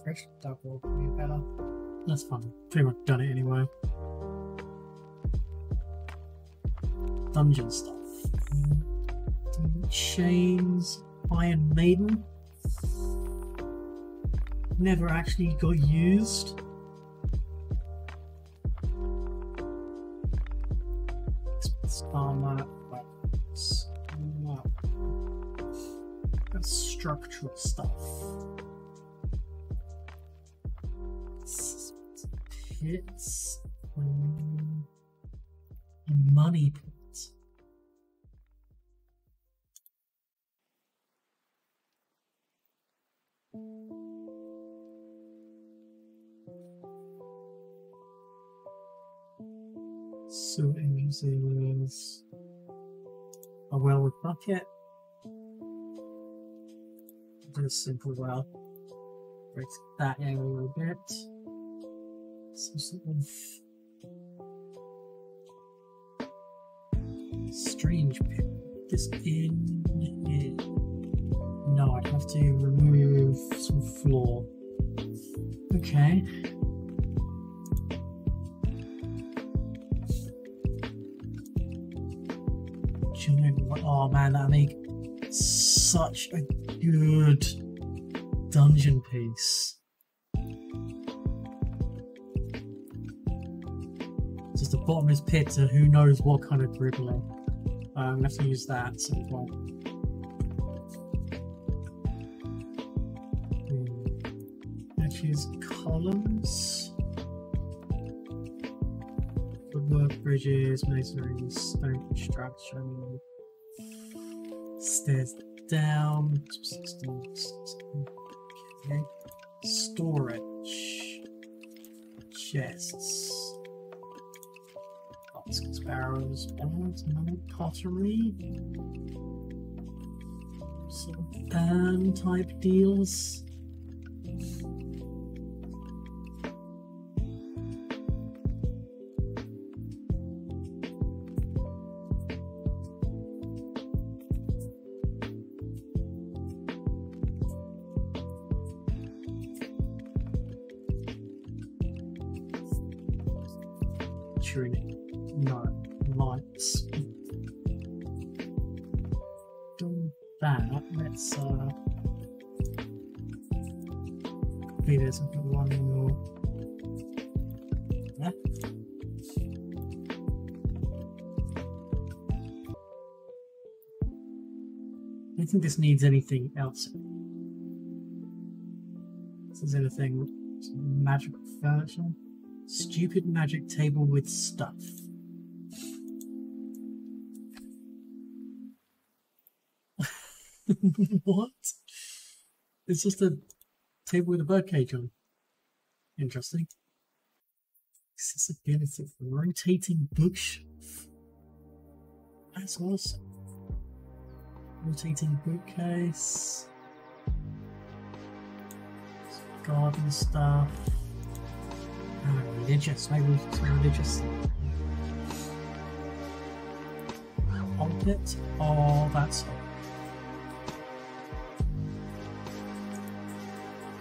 Fresh double would be better. That's fine. Pretty much done it anyway. Dungeon stuff. Chains, Iron Maiden. Never actually got used. Armor, weapons. That's structural stuff. Hits. Money points. So uses a well with bucket. Do a simple well. Break that area a little bit. Some sort of strange bit. This in here. No, I'd have to remove some floor. Okay. Oh man, that'd make such a good dungeon piece. Just the bottomless pit to who knows what kind of dribbling. I'm gonna have to use that at some point. Let's use columns. Woodwork, bridges, masonry, stone construction. Stairs down. Okay. Storage. Chests. Baskets, barrels, bones, money, pottery. Sort of urn type deals. No, lights. Do that. Let's copy this and put one more. Yeah. I don't think this needs anything else. This is anything magical furniture. Stupid magic table with stuff. What? It's just a table with a birdcage on. Interesting. Accessibility. Rotating bookshelf. That's awesome. Rotating bookcase. Garden stuff. Religious, maybe it's religious. Pulpit, oh, that's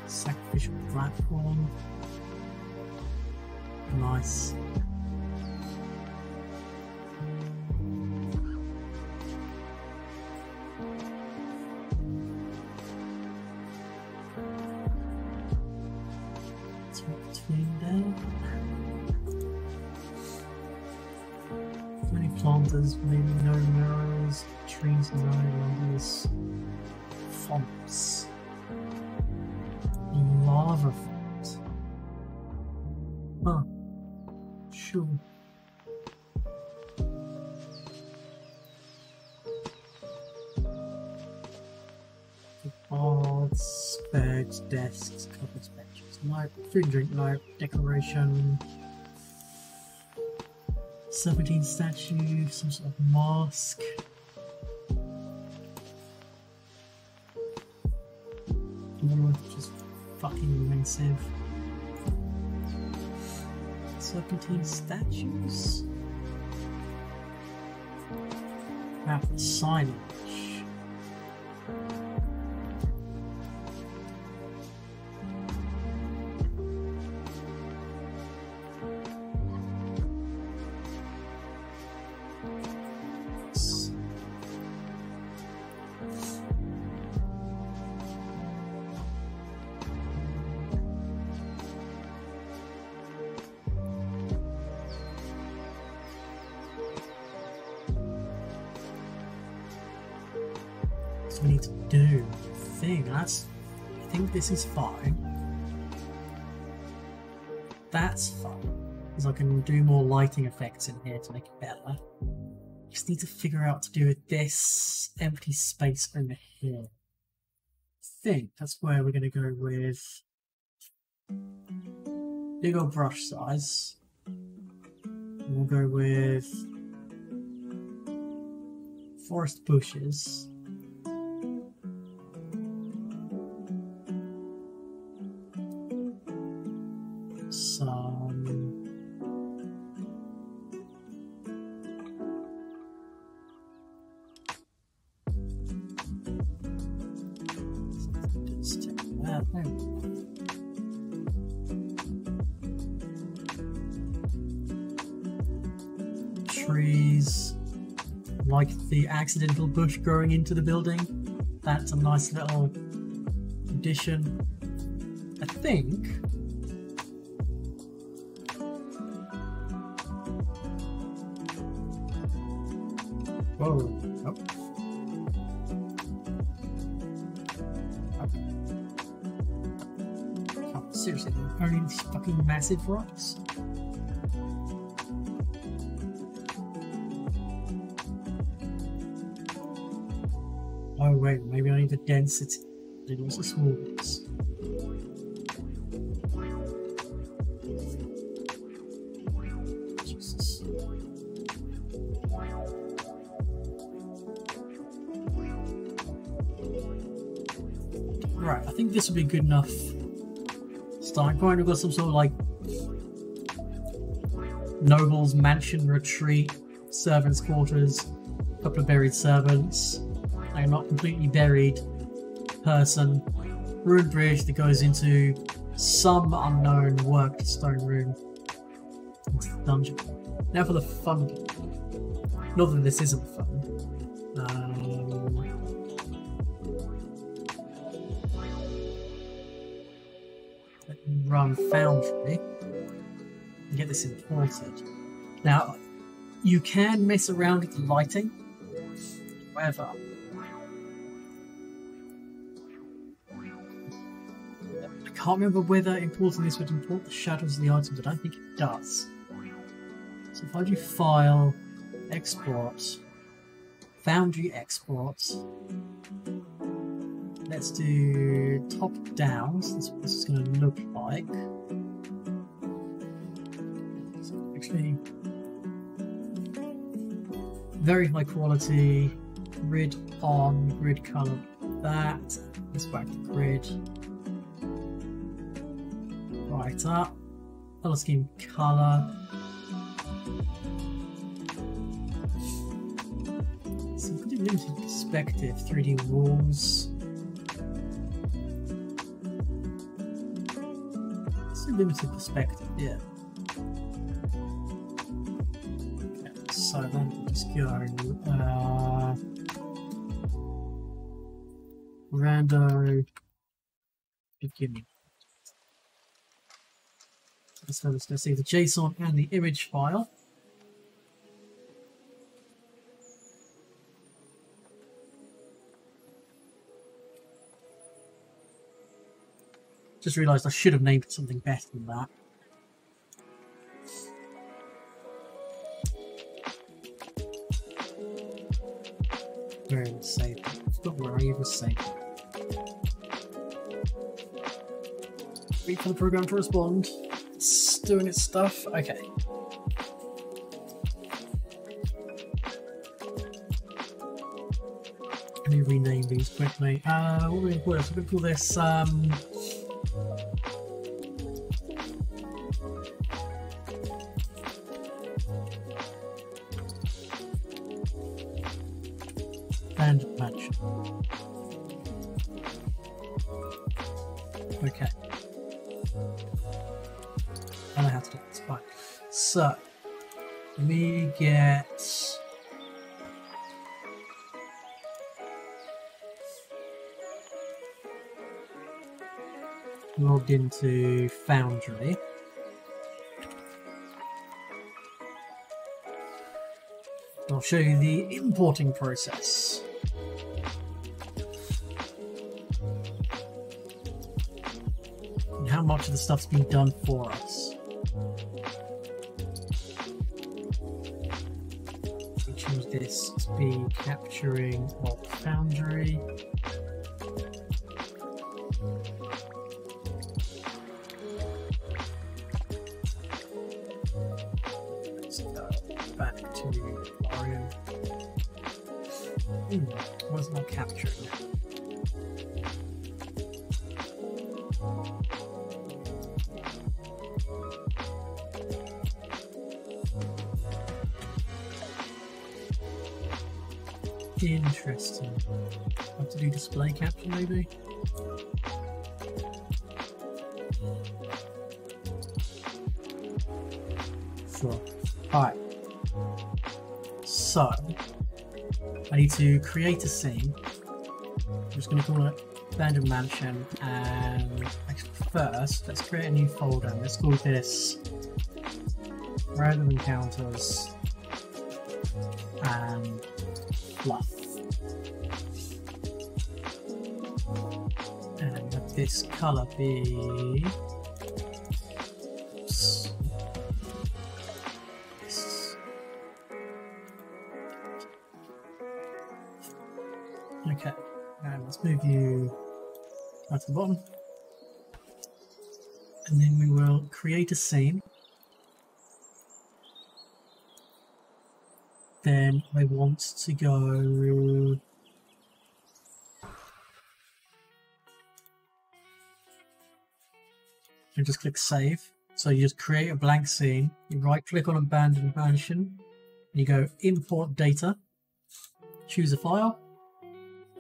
sacrificial platform. Nice. Many planters, maybe no mirrors, trees, no islands, fonts, lava font. Huh. Sure. Baths, beds, desks, cupboards, benches, light, food and drink light, decoration, 17 statue, some sort of mask. Just fucking massive. 17 statues. Signage. we need to do? I think this is fine. That's fine, because I can do more lighting effects in here to make it better. Just need to figure out what to do with this empty space over here. I think that's where we're going to go with big old brush size. And we'll go with forest bushes. Trees, like the accidental bush growing into the building. That's a nice little addition, I think. Whoa. Oh. Oh, seriously, only these fucking massive rocks? Oh wait, maybe I need the density. It also smoothness. Jesus. Right, I think this would be good enough starting point. We've got some sort of like noble's mansion retreat, servants' quarters, a couple of buried servants. A not completely buried person, ruined bridge that goes into some unknown worked stone room into the dungeon. Now for the fun bit. Not that this isn't fun. Let me run Foundry and get this imported. Now, you can mess around with the lighting, however, I can't remember whether importing this would import the shadows of the items. I don't think it does. So if I do File, Export, Foundry Export, let's do top down. So that's what this is going to look like. So actually, very high quality, grid on, grid color that. Let's back to grid. Right up, color scheme color. Some pretty limited perspective, 3D walls. Some limited perspective, yeah. Okay, so then we'll just go rando beginning. So let's go save the JSON and the image file. Just realised I should have named it something better than that. Where did it save it? I forgot where I even saved it. Wait for the program to respond. It's doing its stuff. Okay. Let me rename these quickly. What are we going to call this? We're going to call this Abandoned Mansion. Okay. I know how to do it, it's fine. So, let me get logged into Foundry. I'll show you the importing process. how much of the stuff's been done for us. We choose this to be capturing of Foundry. Let's go back to Orion. What's not capturing? Interesting. Have to do display capture maybe? Sure. Alright. So, I need to create a scene. I'm just going to call it Abandoned Mansion, and actually first, let's create a new folder. Let's call this Random Encounters and Fluff. And let this color be... Oops. Okay, and let's move you right to the bottom. And then we will create a scene. Then I want to go and just click save. So you just create a blank scene, you right click on Abandoned Mansion, you go import data, choose a file,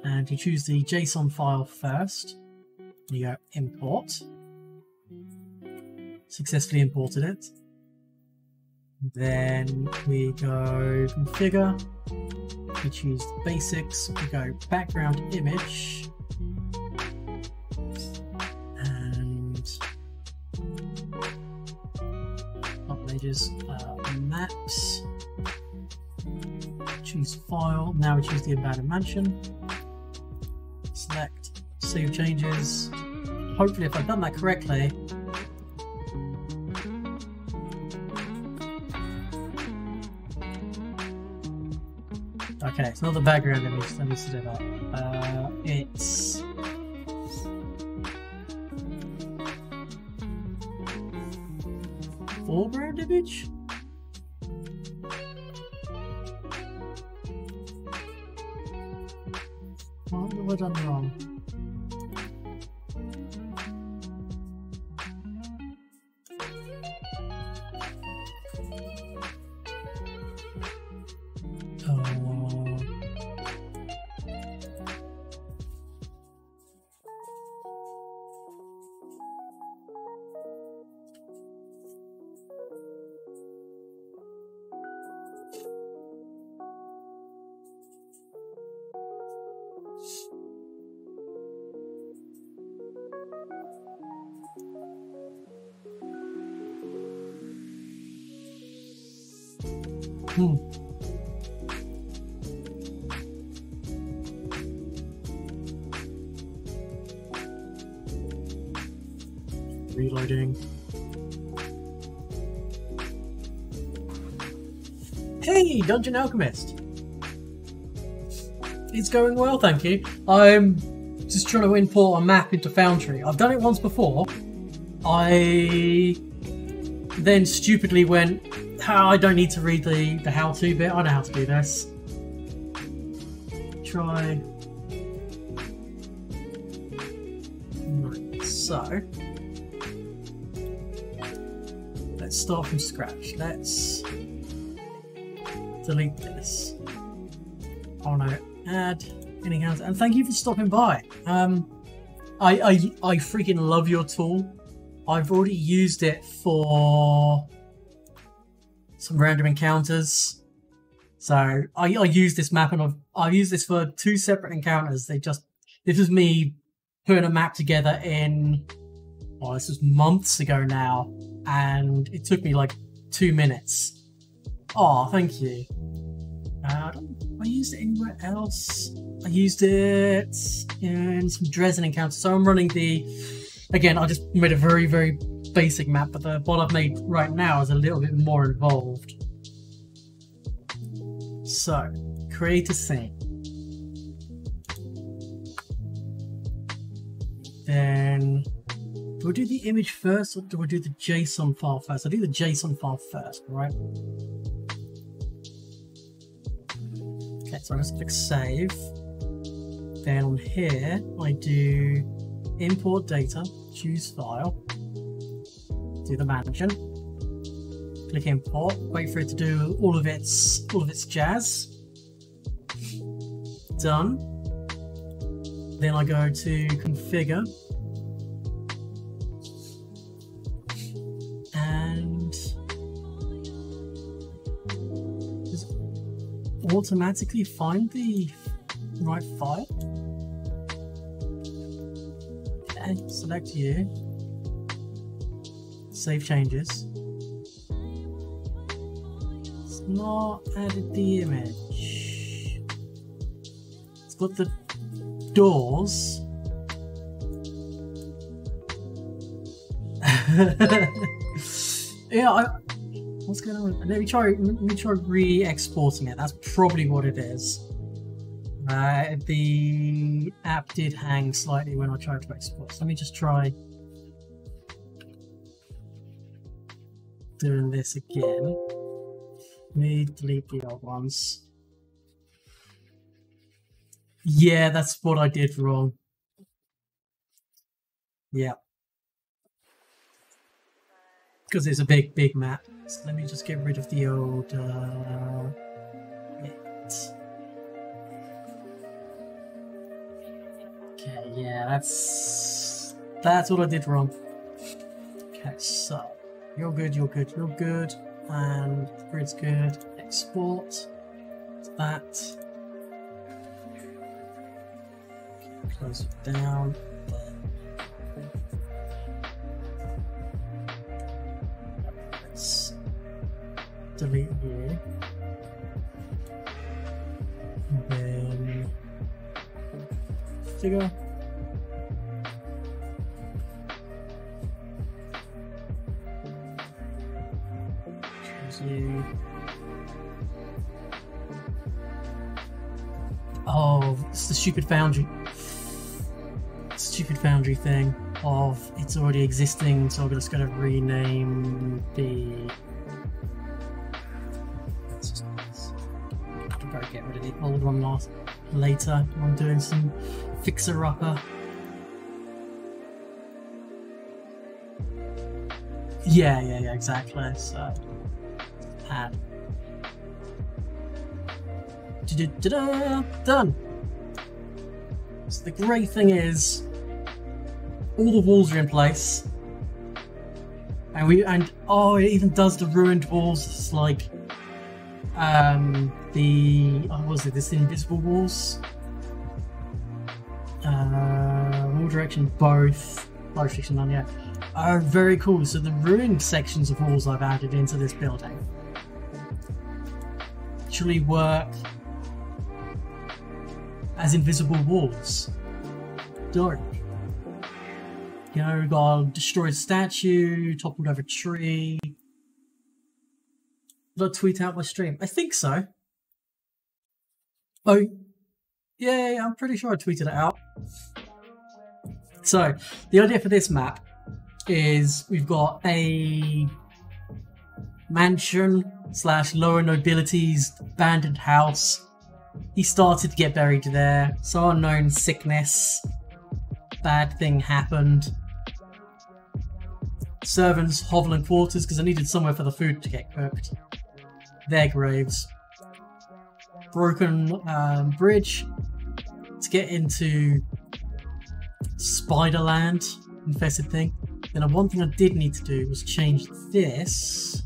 and you choose the JSON file first. You go import, successfully imported it. Then we go configure, we choose the basics, we go background image, and images, maps, choose file, now we choose the Abandoned Mansion, select save changes. Hopefully if I've done that correctly, okay, it's not the background image, let me do that. It's foreground image? What have I done wrong? Reloading. Hey, Dungeon Alchemist! It's going well, thank you. I'm just trying to import a map into Foundry. I've done it once before. I then stupidly went, I don't need to read the how-to bit, I know how to do this. Try. Right, so let's start from scratch. Let's delete this. I want to add any hands, and thank you for stopping by. I freaking love your tool. I've already used it for some random encounters. So I use this map, and I've used this for 2 separate encounters. This was me putting a map together in, oh, this was months ago now, and it took me like 2 minutes. Oh, thank you. I used it anywhere else. I used it in some Dresden encounters. So I'm running the Again, I just made a very, very basic map, but the what I've made right now is a little bit more involved. So, create a scene. Then, do I do the image first, or do I do the JSON file first? I do the JSON file first, right? Okay, so I just click save. Then on here, I do import data, choose file, do the mansion, click import, wait for it to do all of its jazz. Done. Then I go to configure, and just automatically find the right file. Okay, select you, save changes. It's not added the image. It's got the doors. Yeah, what's going on? Let me try re-exporting it. That's probably what it is. The app did hang slightly when I tried to export. So let me just try doing this again. Let me delete the old ones. Yeah, that's what I did wrong. Yeah. Because it's a big, big map. So let me just get rid of the old... Okay, yeah, that's what I did wrong. Okay, so you're good, you're good, you're good, and the grid's good. Export that. Close it down. Let's delete here. And then figure. Choose you. Oh, it's the stupid Foundry. Stupid Foundry thing of it's already existing, so I'm just going to rename the. I'll better get rid of the old one later. I'm doing some fixer-upper. Yeah, exactly. So add. Done. So the great thing is, all the walls are in place, and oh, it even does the ruined walls. It's like what was it? This invisible walls. Wall direction both. Live restriction none yet. Are very cool. So the ruined sections of walls I've added into this building actually work as invisible walls. Dark. You know, got a destroyed statue, toppled over a tree. Did I tweet out my stream? I think so. Oh, yeah, I'm pretty sure I tweeted it out. So, the idea for this map is we've got a mansion / lower nobility's abandoned house. He started to get buried there. Some unknown sickness. Bad thing happened. Servants hovel in quarters because I needed somewhere for the food to get cooked. Their graves. Broken bridge to get into Spiderland, infested thing. Then one thing I did need to do was change this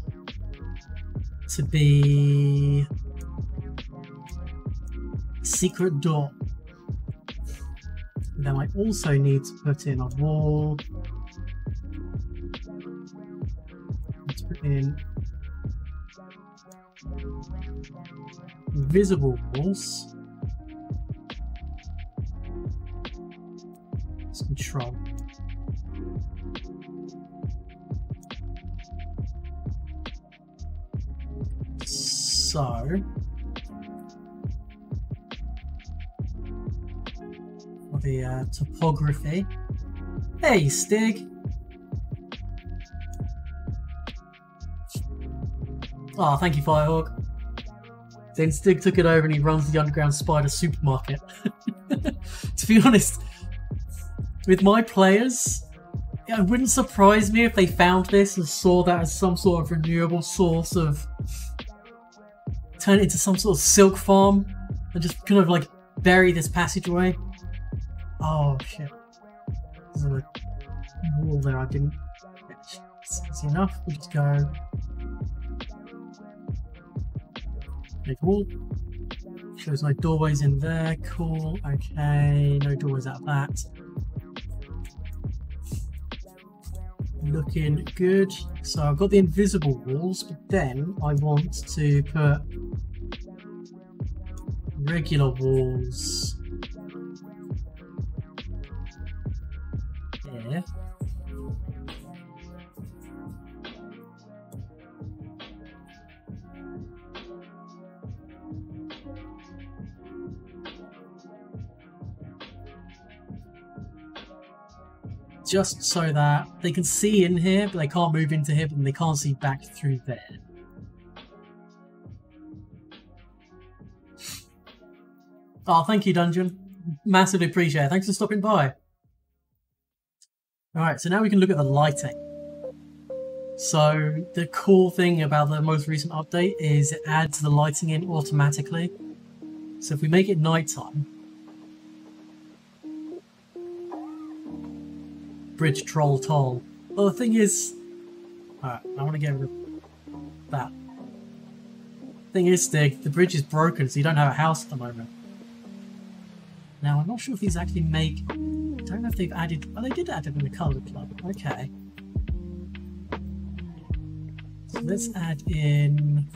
to be secret door. And then I also need to put in a wall. Let's put in visible walls. Let's control. So for the topography. Hey, Stig. Oh, thank you, Firehawk. Then Stig took it over and he runs the Underground Spider supermarket. To be honest, with my players, it wouldn't surprise me if they found this and saw that as some sort of renewable source of... turn it into some sort of silk farm and just kind of like bury this passageway. Oh shit. There's a wall there I didn't... That's enough, we'll just go... Make a wall. Shows no doorways in there. Cool. Okay. No doorways out of that. Looking good. So I've got the invisible walls, but then I want to put regular walls here. Just so that they can see in here, but they can't move into here, and they can't see back through there. Oh, thank you, Dungeon. Massively appreciate it. Thanks for stopping by. Alright, so now we can look at the lighting. So, the cool thing about the most recent update is it adds the lighting in automatically. So if we make it nighttime, Bridge Troll Toll. Well, the thing is... Alright, I want to get rid of that. Thing is, Stig, the bridge is broken, so you don't have a house at the moment. Now, I'm not sure if these actually make... I don't know if they've added... Oh, they did add it in the colour club. Okay. So let's add in...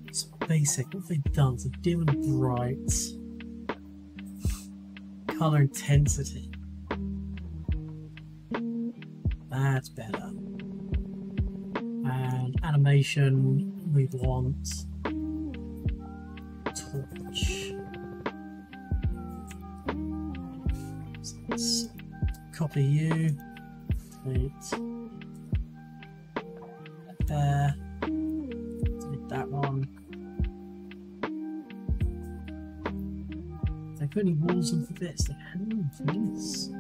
It's basic. What have they done? So dim and bright. Color intensity. That's better. And animation, we want torch. So let's copy you. Delete that there. Delete that one. They put any walls on for this? They haven't for this.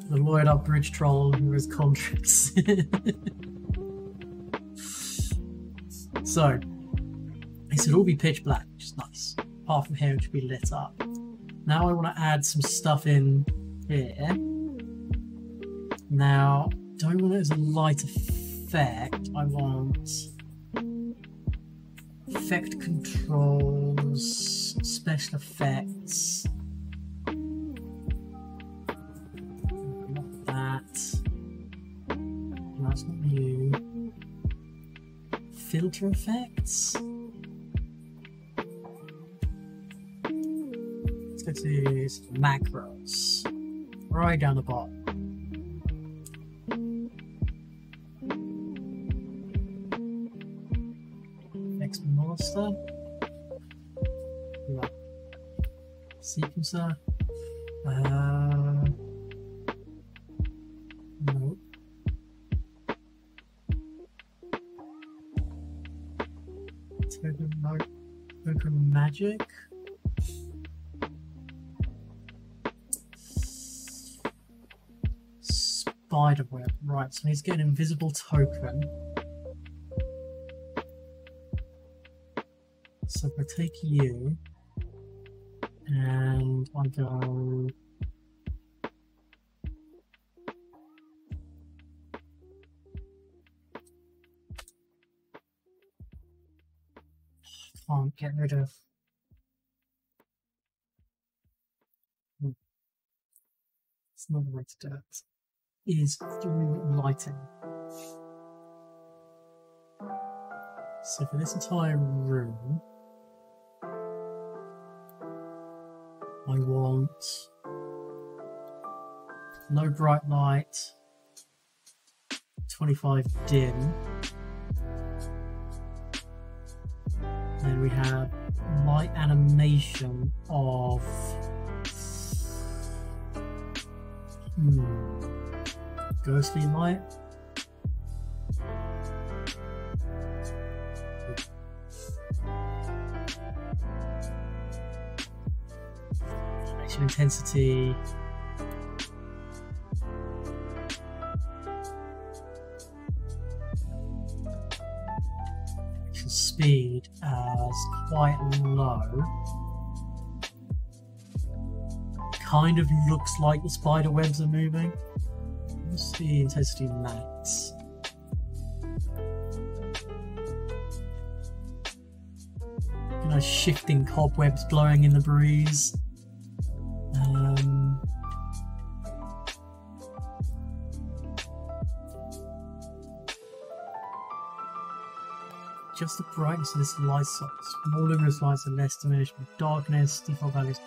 The lawyered up bridge troll who has contracts. So, it should all be pitch black, which is nice. Apart from here, it should be lit up. Now I want to add some stuff in here. Now, don't want it as a light effect. I want effect controls, special effects. Not that. That's not new. Filter effects. Let's go to macros. Right down the bottom. Next monster. No. Sequencer. No. Token magic. Spiderweb. Right, so he's getting an invisible token. So if I take you and I go can't get rid of it's another way to do it is through lighting. So for this entire room I want no bright light, 25 dim. Then we have light animation of ghostly light. Action intensity. Action speed as quite low. Kind of looks like the spider webs are moving. What's the intensity max? Nice shifting cobwebs blowing in the breeze. Just the brightness of this light source. More luminous lights and less diminished with darkness. Default values.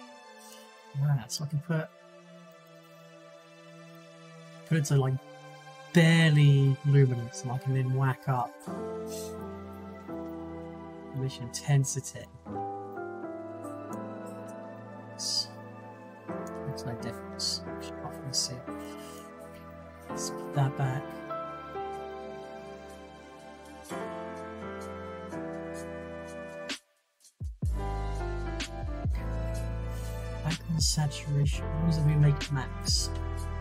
Right, so I can put it to like barely luminous, and I can then whack up emission intensity. Makes no difference. I can see. Let's put that back. Back on saturation. What does we make max?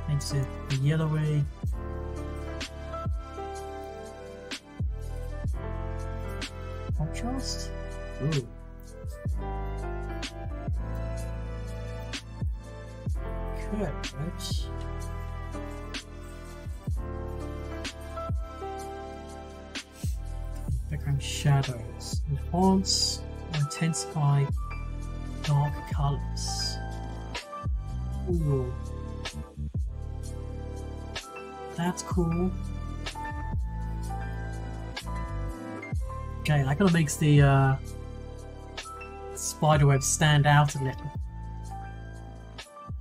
Makes it yellowy. Contrast? Ooh. Good. Background shadows. Enhance or intensify dark colours. Ooh. That's cool. Okay, that kind of makes the spiderweb stand out a little.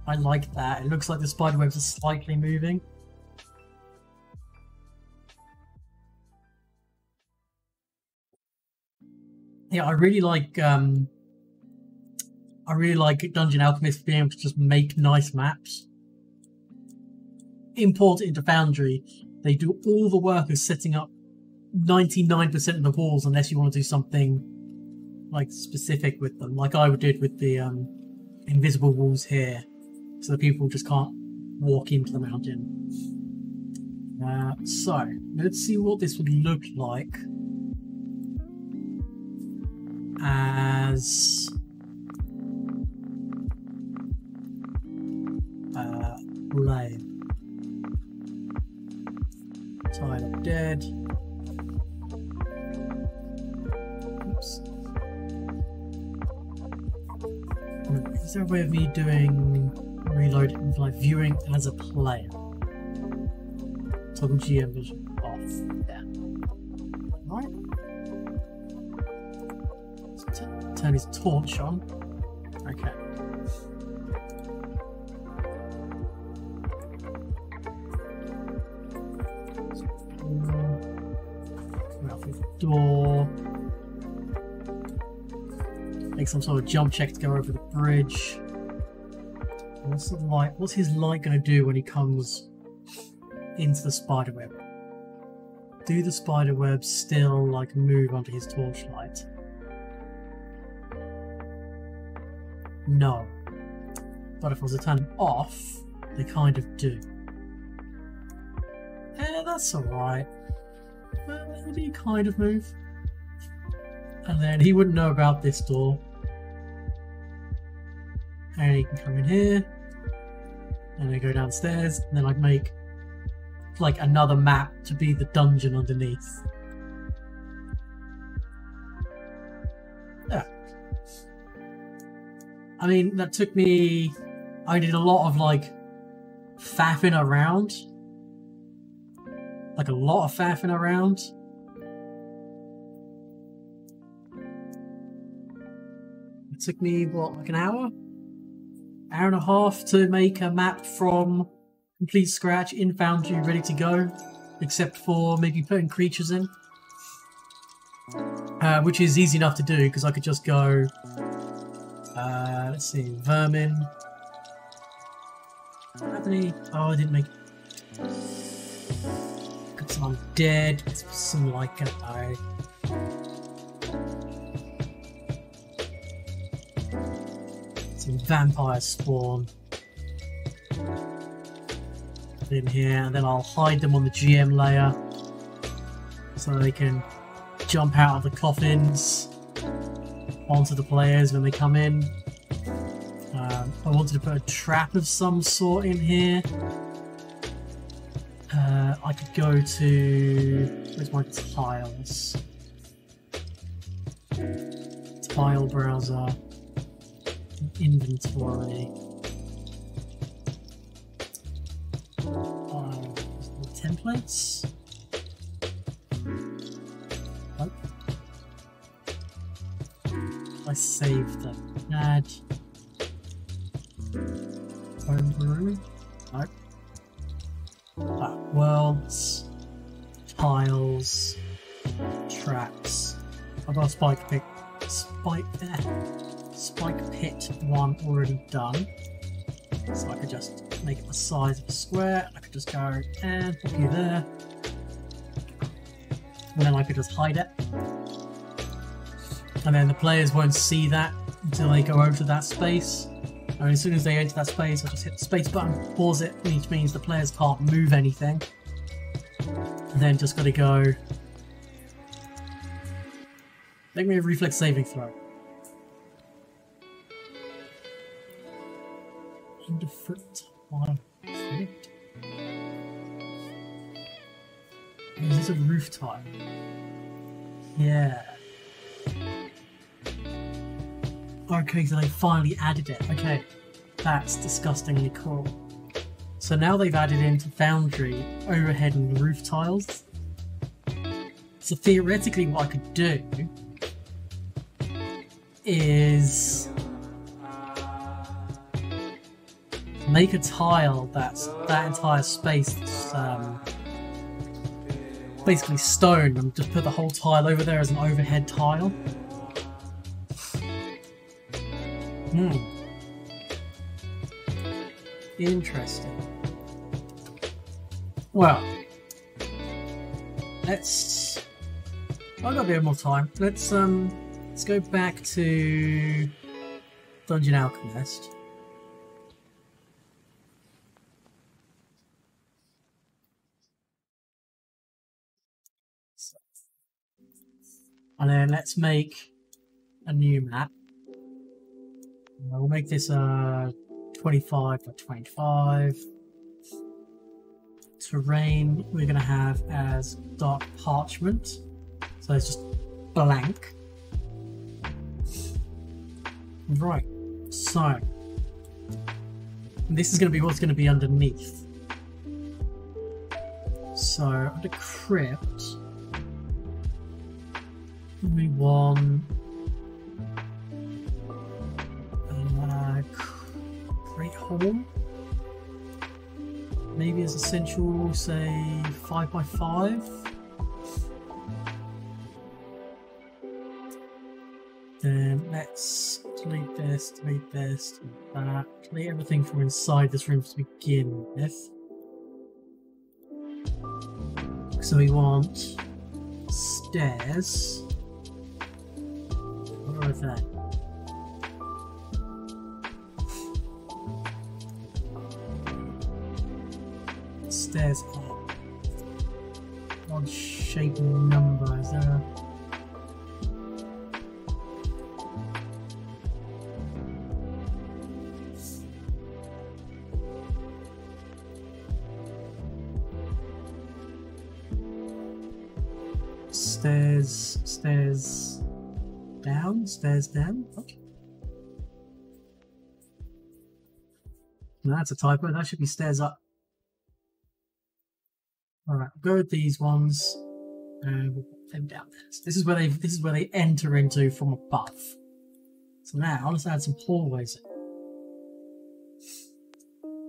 I like that. It looks like the spiderwebs are slightly moving. Yeah, I really like Dungeon Alchemist being able to just make nice maps. Import it into Foundry. They do all the work of setting up 99% of the walls, unless you want to do something like specific with them, like I did with the invisible walls here, so that people just can't walk into the mountain. So let's see what this would look like as layer. Tile of dead. Oops. Is there a way of me doing reload with like viewing as a player? Toggle GM vision off. Yeah. Right. Let's turn his torch on. Okay. Door. Make some sort of jump check to go over the bridge. What's the light? What's his light going to do when he comes into the spiderweb? Do the spiderweb still like move under his torchlight? No. But if I was to turn them off, they kind of do. That's alright. Maybe kind of move. And then he wouldn't know about this door. And he can come in here. And then go downstairs. And then I'd make like another map to be the dungeon underneath. Yeah. I mean, that took me... I did a lot of like faffing around. Like a lot of faffing around. It took me, what, like an hour? Hour and a half to make a map from complete scratch in Foundry, ready to go, except for maybe putting creatures in, which is easy enough to do because I could just go, let's see, vermin. Anthony, oh, I didn't make. Got some undead, some like some vampire spawn in here, and then I'll hide them on the GM layer so they can jump out of the coffins onto the players when they come in. I wanted to put a trap of some sort in here. I could go to... where's my tiles? Tile browser. Inventory. Templates. Oh. I saved them. Add. Homebrew. Nope. Worlds. Tiles. Traps. I've got a spike pit. Spike pit one already done. So I could just make it the size of a square. I could just go and put you there. And then I could just hide it. And then the players won't see that until they go over to that space. And as soon as they enter that space, I just hit the space button, pause it, which means the players can't move anything. And then just gotta go. Make me a reflex saving throw. Underfoot tile. Is this a roof tile? Yeah. Okay, so they finally added it. Okay, that's disgustingly cool. So now they've added into Foundry overhead and roof tiles. So theoretically what I could do is make a tile that's that entire space that's basically stone, and just put the whole tile over there as an overhead tile. Interesting. Well, let's... I've got a bit more time. Let's go back to Dungeon Alchemist. And then let's make a new map. We'll make this 25 by 25. Terrain we're going to have as dark parchment. So it's just blank. Right, so this is going to be what's going to be underneath. So under crypt, we want Great Hall. Maybe as essential, say 5 by 5. Then let's delete this, delete that, delete everything from inside this room to begin with. So we want stairs. What are they? Stairs up. Odd shape number, is there a... Stairs down. Okay. No, that's a typo. That should be stairs up. All right, go with these ones, and we'll put them down there. So this is where they enter into from above. So now let's add some hallways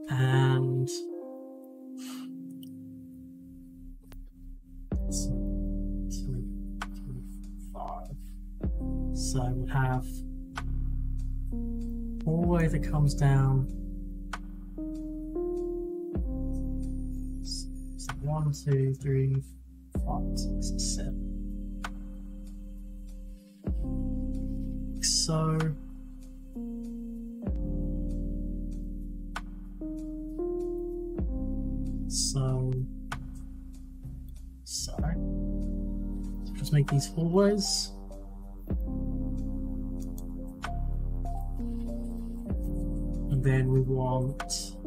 in, and hallway that comes down. So 1, 2, 3, 5, 6, 7. So just make these hallways. And then we want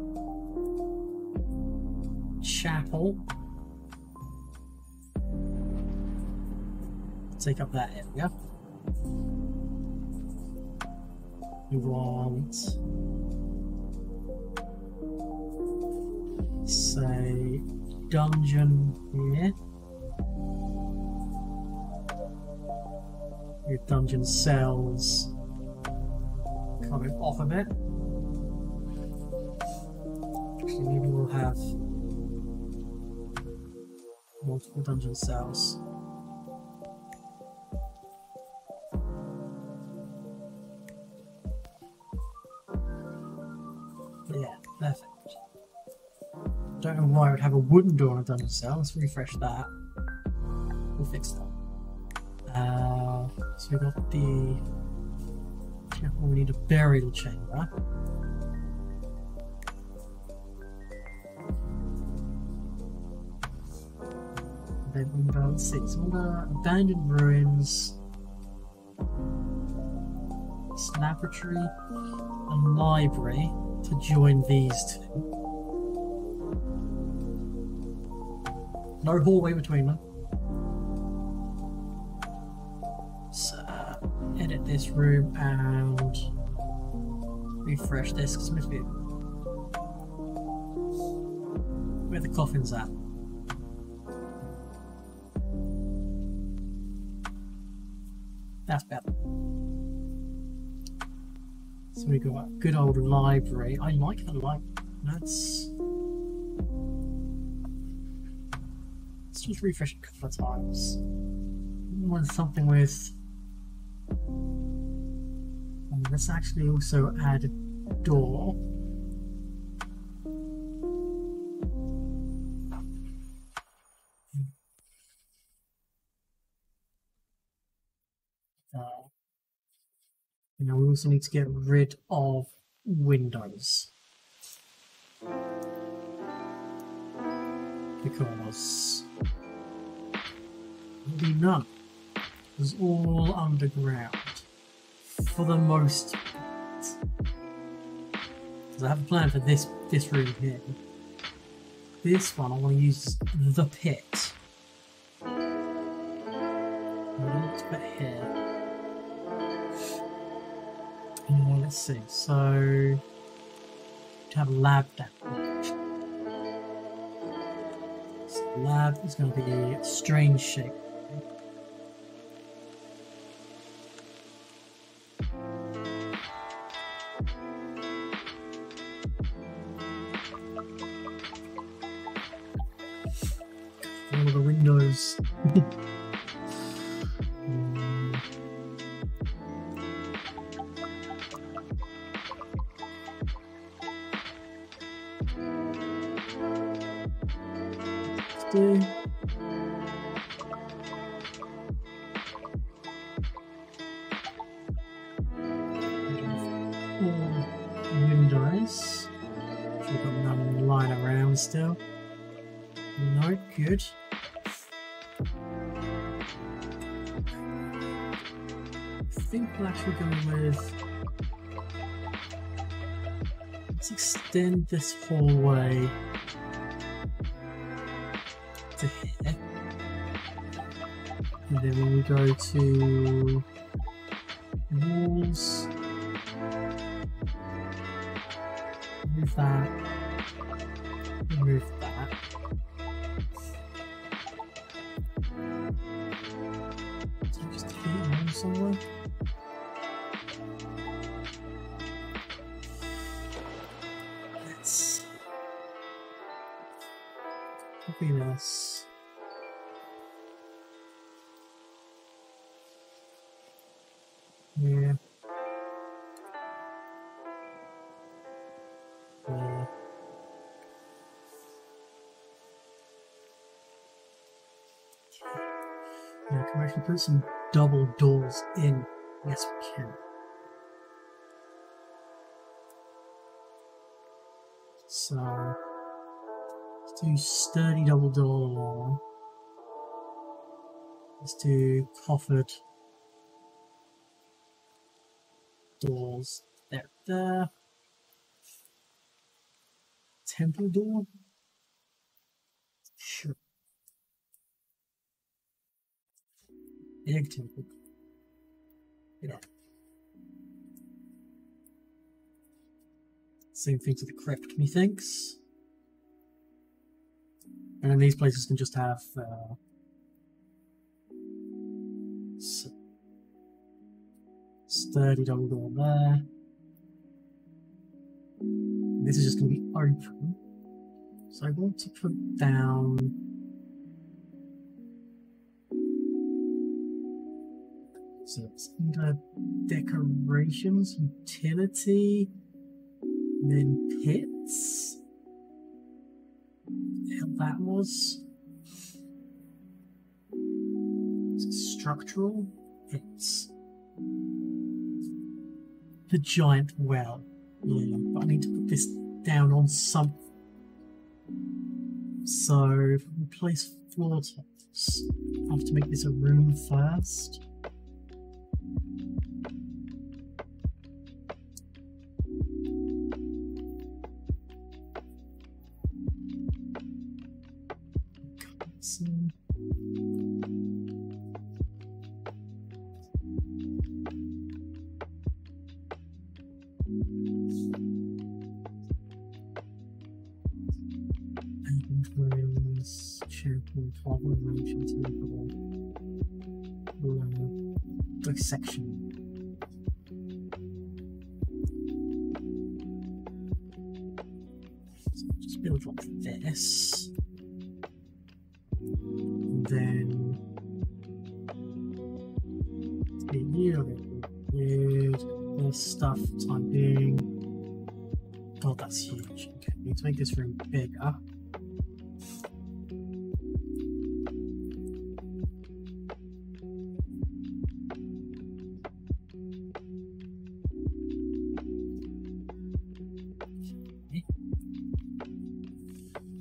chapel. Take up that area. We want, say, dungeon here. Your dungeon cells coming off of it. Actually, maybe we'll have multiple dungeon cells. Yeah, perfect. Don't know why I would have a wooden door on a dungeon cell. Let's refresh that. We'll fix that. So we got the chapel. We need a burial chamber. And then window 6. All the abandoned ruins. This laboratory and library to join these two. No hallway between them. So edit this room and refresh this because I'm going where the coffin's at. That's better. So we got a good old library. I like the library. Let's just refresh it a couple of times. Want something with. And let's actually also add a door. You know, we also need to get rid of windows. Because there'll be none. It's all underground. For the most part. Because I have a plan for this room here. This one I want to use the pit. Let's put here. Let's see, so to have a lab down. So the lab is going to be a strange shape. All of the windows. Windows. We've got none lying around still. No, good. I think we'll actually go with. Let's extend this hallway to here. And then when we go to walls, move that, remove that. So just hit on somewhere. Let's copy this. Yeah. Yeah, can we actually put some double doors in? Yes, we can. So, let's do sturdy double door. Let's do coffered doors. There. Temple door? Sure. Egg temple. Yeah. Same thing to the crypt, methinks. And then these places can just have sturdy double door there. This is just going to be open. So I want to put down some kind of decorations, utility, and then pits. What the hell that was? Is it structural? It's the giant well. Yeah, but I need to put this down on something. So if we place floor tops, I have to make this a room first. Section. So just build like this. And then this stuff time being. God, that's huge. Okay, we need to make this room bigger.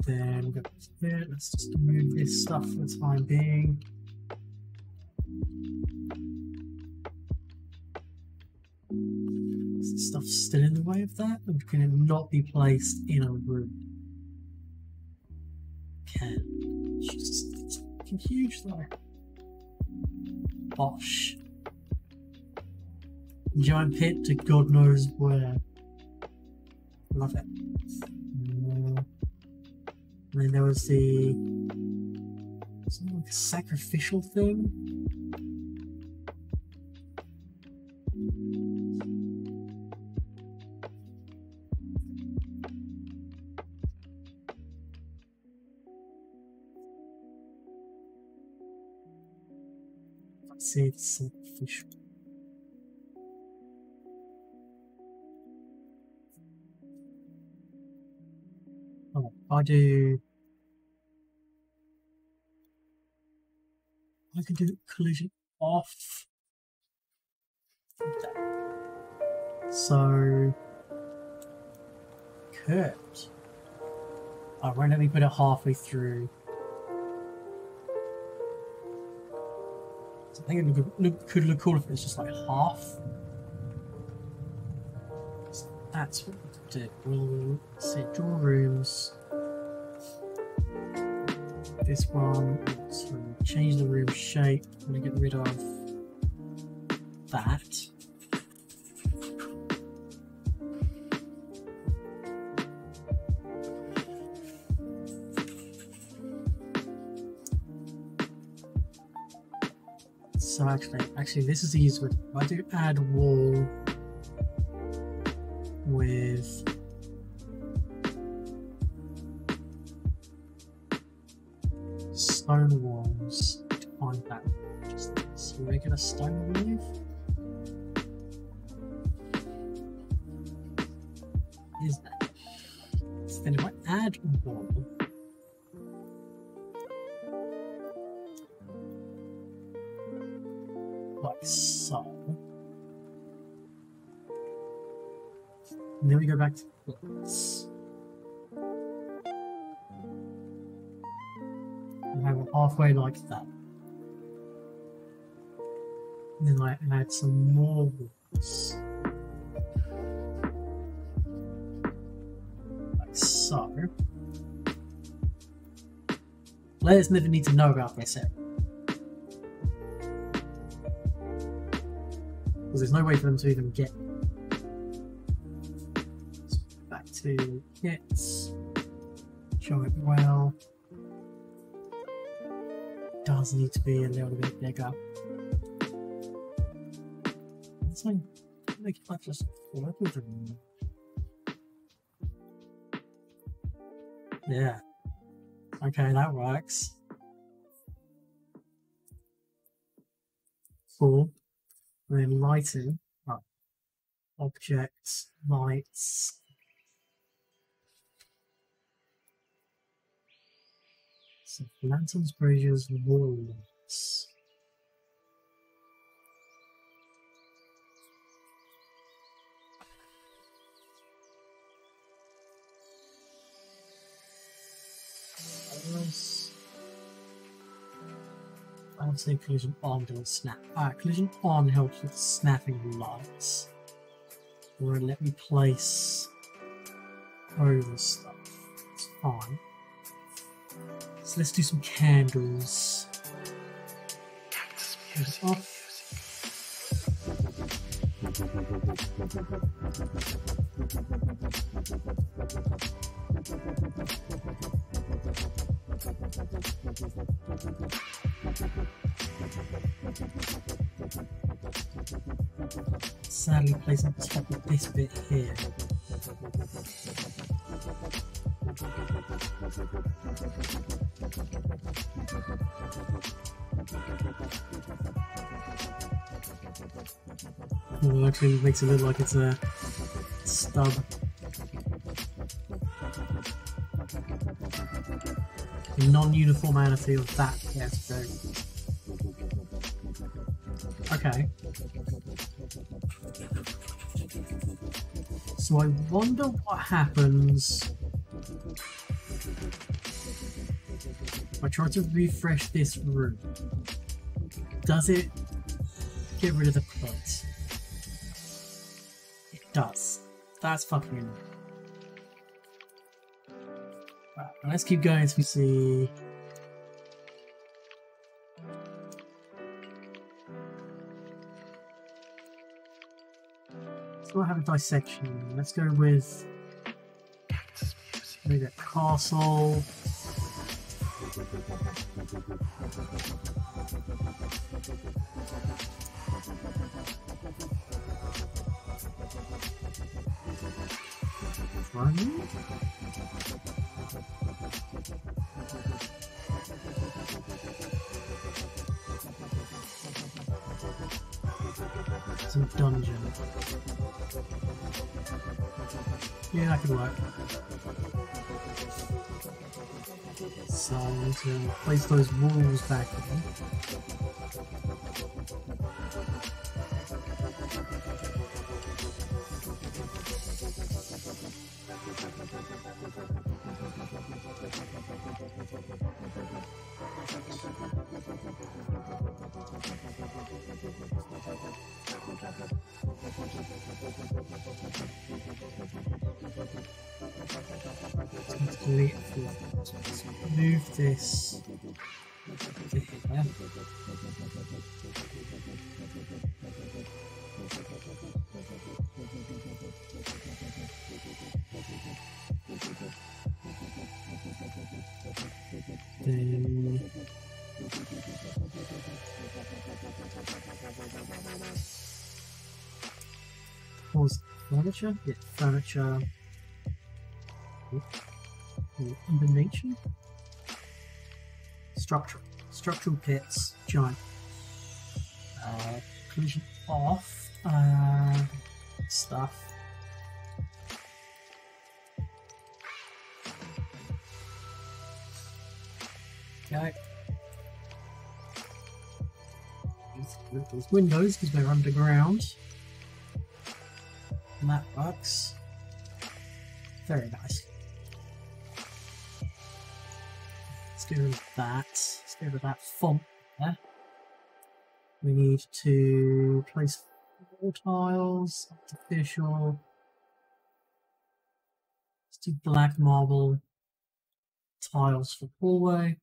Then we'll go there. Let's just move this stuff for the time being. Is this stuff still in the way of that? Or can it not be placed in a room? Can. It's fucking huge though. Bosh. Giant pit to God knows where. Love it. And then there was the something like a sacrificial thing. Let's see, it's sacrificial. Oh, I can do collision off. So curved. Alright, let me put it halfway through. So I think it could look cool if it's just like half. So that's what we'll do. We'll say draw rooms. This one, so change the room shape. I'm going to get rid of that. So actually this is easy. If I do add wall with stone walls to find that. Just this regular stone roof. Is that? So then if I add wall, like so. And then we go back to this. And have it halfway like that. And then I add some more walls. Like so. Players never need to know about this area. Because there's no way for them to even get back to hits. Show it well. Does need to be a little bit bigger. It's like make it like just work with them. Yeah. Okay, that works. Cool. And then lighting. Oh. Objects, lights. So lanterns, bridges, walls. I would say collision on doesn't snap. Collision on helps with snapping lights. Or let me place over stuff. It's fine. So let's do some candles. Candles off. Sadly place on top of this bit here. Well, actually makes it look like it's a stub. The non-uniformity of that, yes, very good. Okay. So I wonder what happens if I try to refresh this room. Does it get rid of the plate? It does. That's fucking annoying. Right, let's keep going until we see. So I have a dissection. Let's go with maybe a castle. Running. Some dungeon. Yeah, that could work. So I need to place those walls back in. Move this to here. Then pause furniture? Yeah, furniture. Combination? Structural pits, giant. Collision off. Stuff. Okay. with those windows because we're underground. And that works. Very nice. Let's get rid of that. Let's get rid of that font there. We need to place 4 tiles, artificial. Let's do black marble tiles for hallway.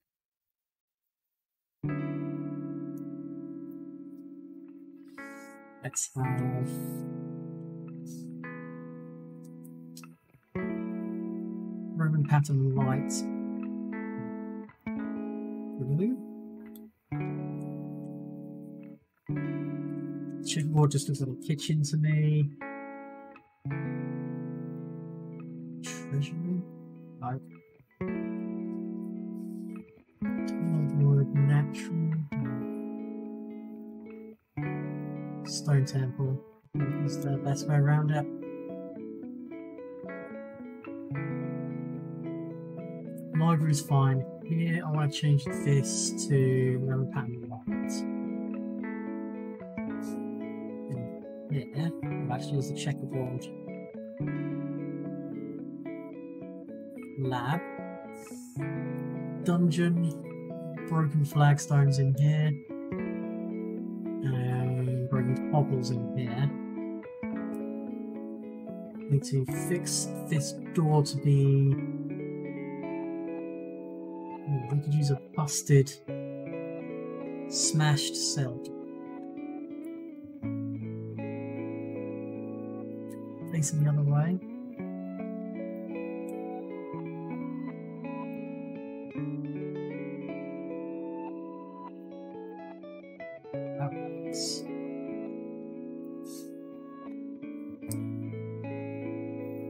Let's have Roman pattern lights. Chipboard just looks like a kitchen to me. Treasury, like wood, natural. Stone temple is the best way around it. Library's fine. Here I want to change this to Roman pattern lights. Yeah, actually is the checkerboard. Lab. Dungeon. Broken flagstones in here. And broken cobbles in here. Need to fix this door to be... we could use a busted, smashed cell. Facing the other way.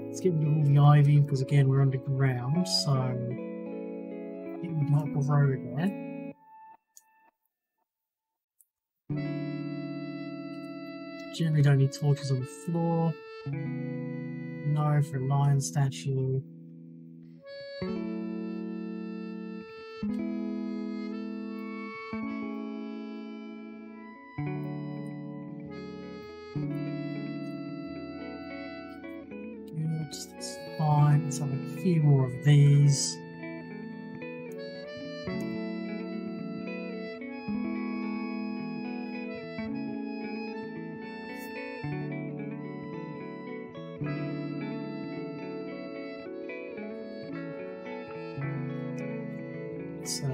Let's get rid of all the ivy because again we're underground, so it would not go road there. Generally don't need torches on the floor. No for a lion statue. Good, that's fine. Let's have a few more of these. So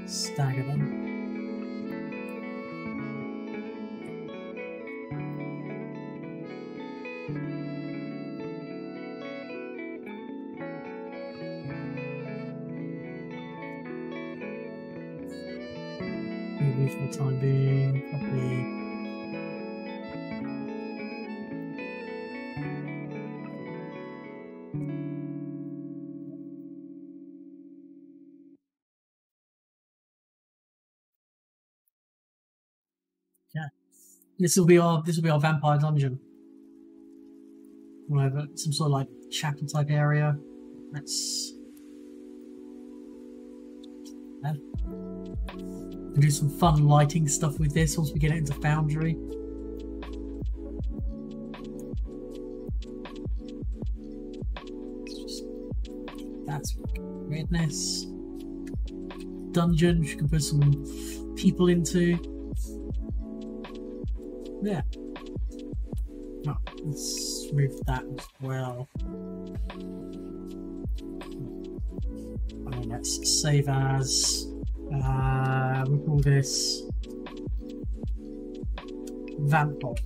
stagger them. Maybe for the time being, probably. Yeah, this will be our vampire dungeon. We'll have some sort of like chapel type area. Let's do some fun lighting stuff with this once we get it into Foundry. That's weirdness. Dungeon, which you can put some people into. Yeah. Oh, let's move that as well. Let's save as. We call this Vampot.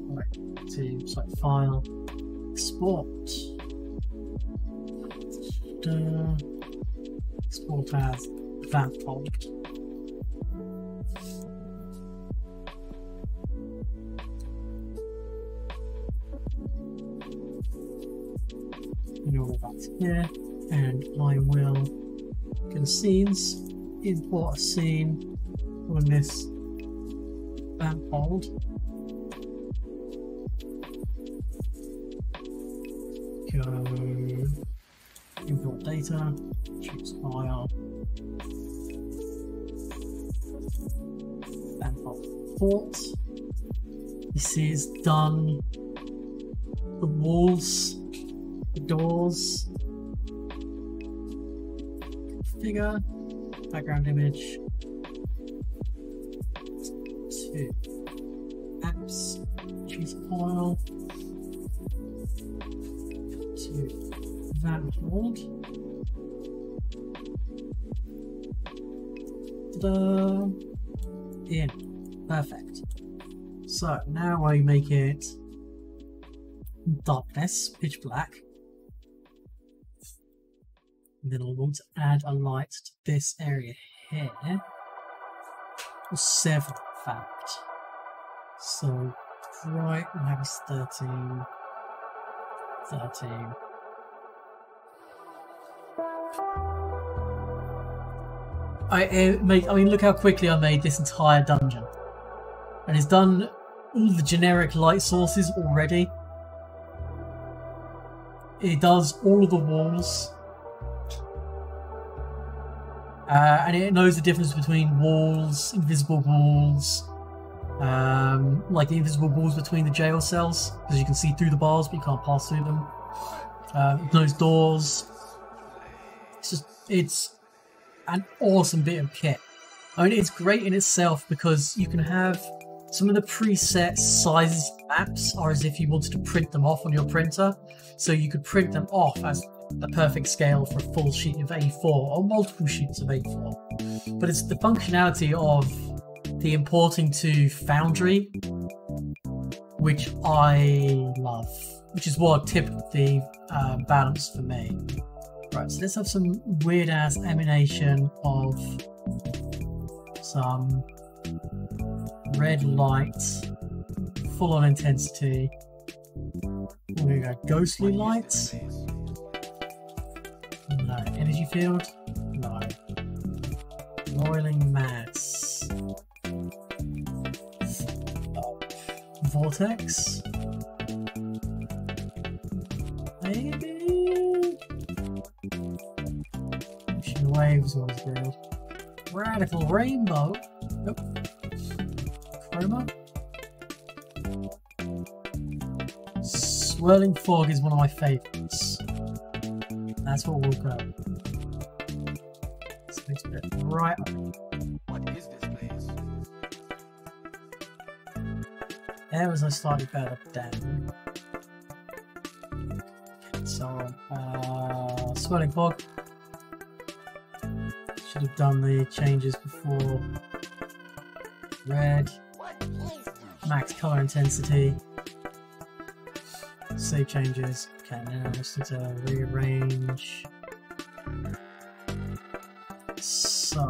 Right, to select file, export. Export as Vampot. And all that's here, and I will go to scenes, import a scene on this Vampot. Go Import data, choose file, and fort. This is done the walls, the doors, configure, background image, to apps, choose file, to that hold. Ta-da! In. Perfect. So now I make it darkness, pitch black. And then I want to add a light to this area here. Or 7 in fact. So bright max 13. 13. I mean, look how quickly I made this entire dungeon. And it's done all the generic light sources already. It does all of the walls. And it knows the difference between walls, invisible walls, like the invisible walls between the jail cells, because you can see through the bars but you can't pass through them. It knows doors. It's an awesome bit of kit. I mean, it's great in itself because you can have some of the preset sizes of maps are as if you wanted to print them off on your printer. So you could print them off as the perfect scale for a full sheet of A4 or multiple sheets of A4. But it's the functionality of the importing to Foundry, which I love, which is what tipped the balance for me. Right, so let's have some weird ass emanation of some red light, full on intensity. We go ghostly lights. No. Energy field? No. Roiling mass. Vortex? Maybe? Ocean waves was good. Radical rainbow? Nope. Chroma? Swirling fog is one of my favourites. That's what we'll go. So it's a bit right up. What is this place? There was a slightly better down. So, swirling fog. Should have done the changes before. Red. Max color intensity. Save changes. Okay, now just need to rearrange. So,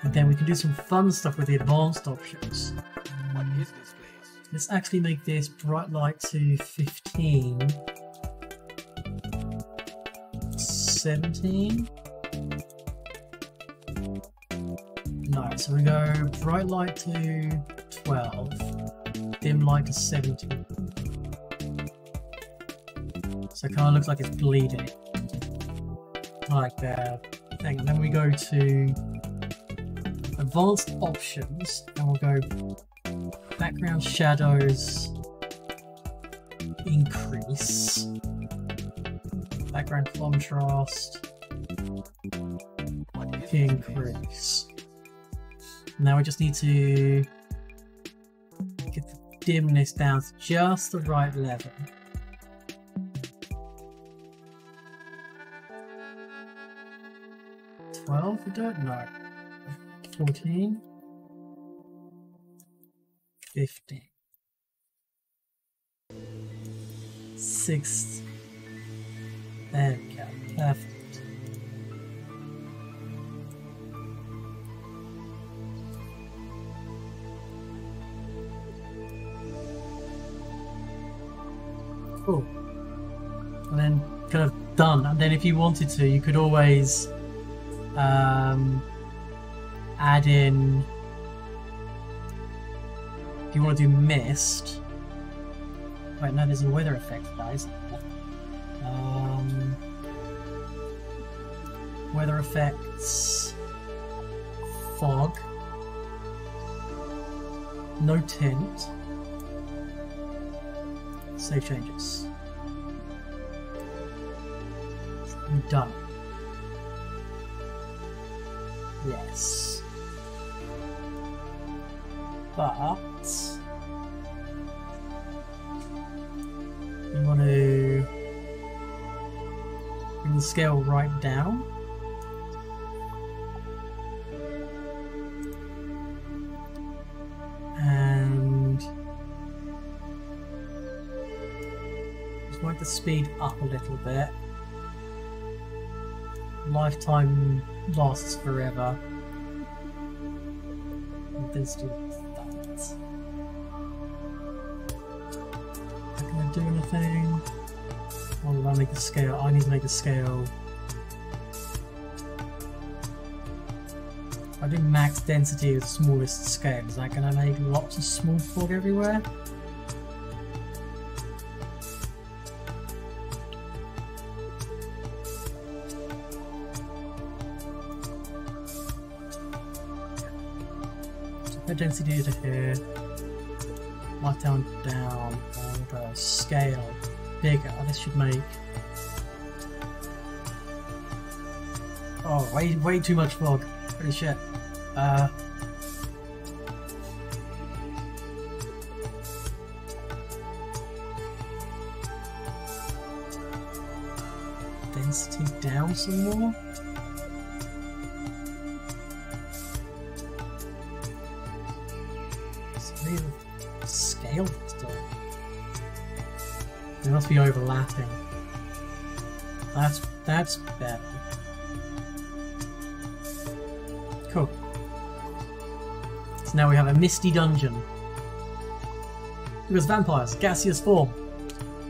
and then we can do some fun stuff with the advanced options. What is this place? Let's actually make this bright light to 15. 17. No, so we go bright light to 12, dim light to 17. So it kind of looks like it's bleeding. Like that thing. And then we go to advanced options and we'll go background shadows increase, background contrast increase. Now we just need to get the dimness down to just the right level. 12, we don't know. 14. 15. 6. There we go. Perfect. Cool. And then kind of done. And then if you wanted to, you could always add in, if you want to do mist. Wait, no, there's a weather effect for that, isn't there? weather effects, fog, no tint, save changes. I'm done. Yes. But you want to bring the scale right down. And just want the speed up a little bit. Lifetime lasts forever. And this do that. Not gonna do anything. Or will I make the scale? I need to make the scale. If I do max density of the smallest scale, is that gonna make lots of small fog everywhere? So density to here. Lifetime down, and scale bigger. This should make. Oh, way too much fog. Holy shit. Density down some more. Scale stuff. They must be overlapping. That's better. Cool. So now we have a misty dungeon. Because vampires, gaseous form.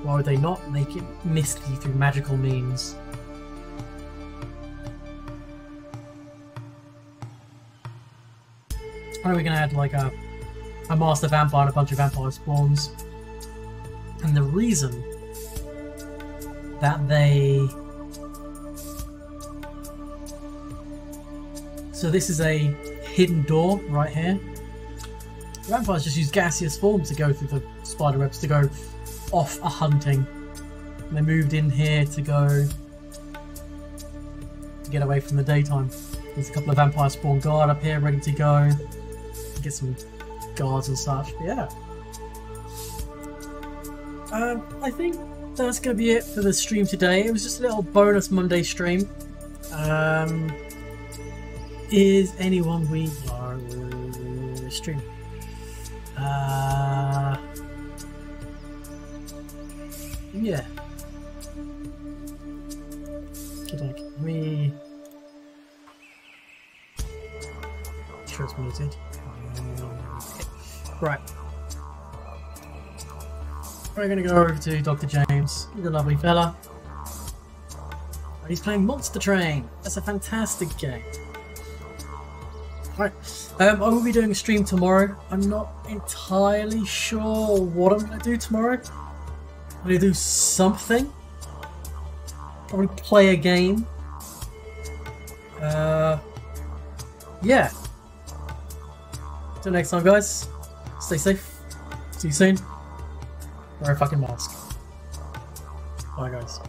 Why would they not make it misty through magical means? I know we can add like a master vampire and a bunch of vampire spawns. And the reason that they... So this is a hidden door right here. Vampires just use gaseous forms to go through the spider webs to go off a hunting. And they moved in here to go to get away from the daytime. There's a couple of vampire spawn guard up here ready to go. Get some guards and such. But yeah. I think that's going to be it for the stream today. It was just a little bonus Monday stream. Is anyone we are streaming? Yeah. Can we... Sure it's muted. Right. We're going to go over to Dr. James. He's a lovely fella. He's playing Monster Train. That's a fantastic game. Right. I will be doing a stream tomorrow. I'm not entirely sure what I'm going to do tomorrow. I'm going to do something. Probably play a game. Yeah. Till next time, guys. Stay safe. See you soon. Wear a fucking mask. Bye, guys.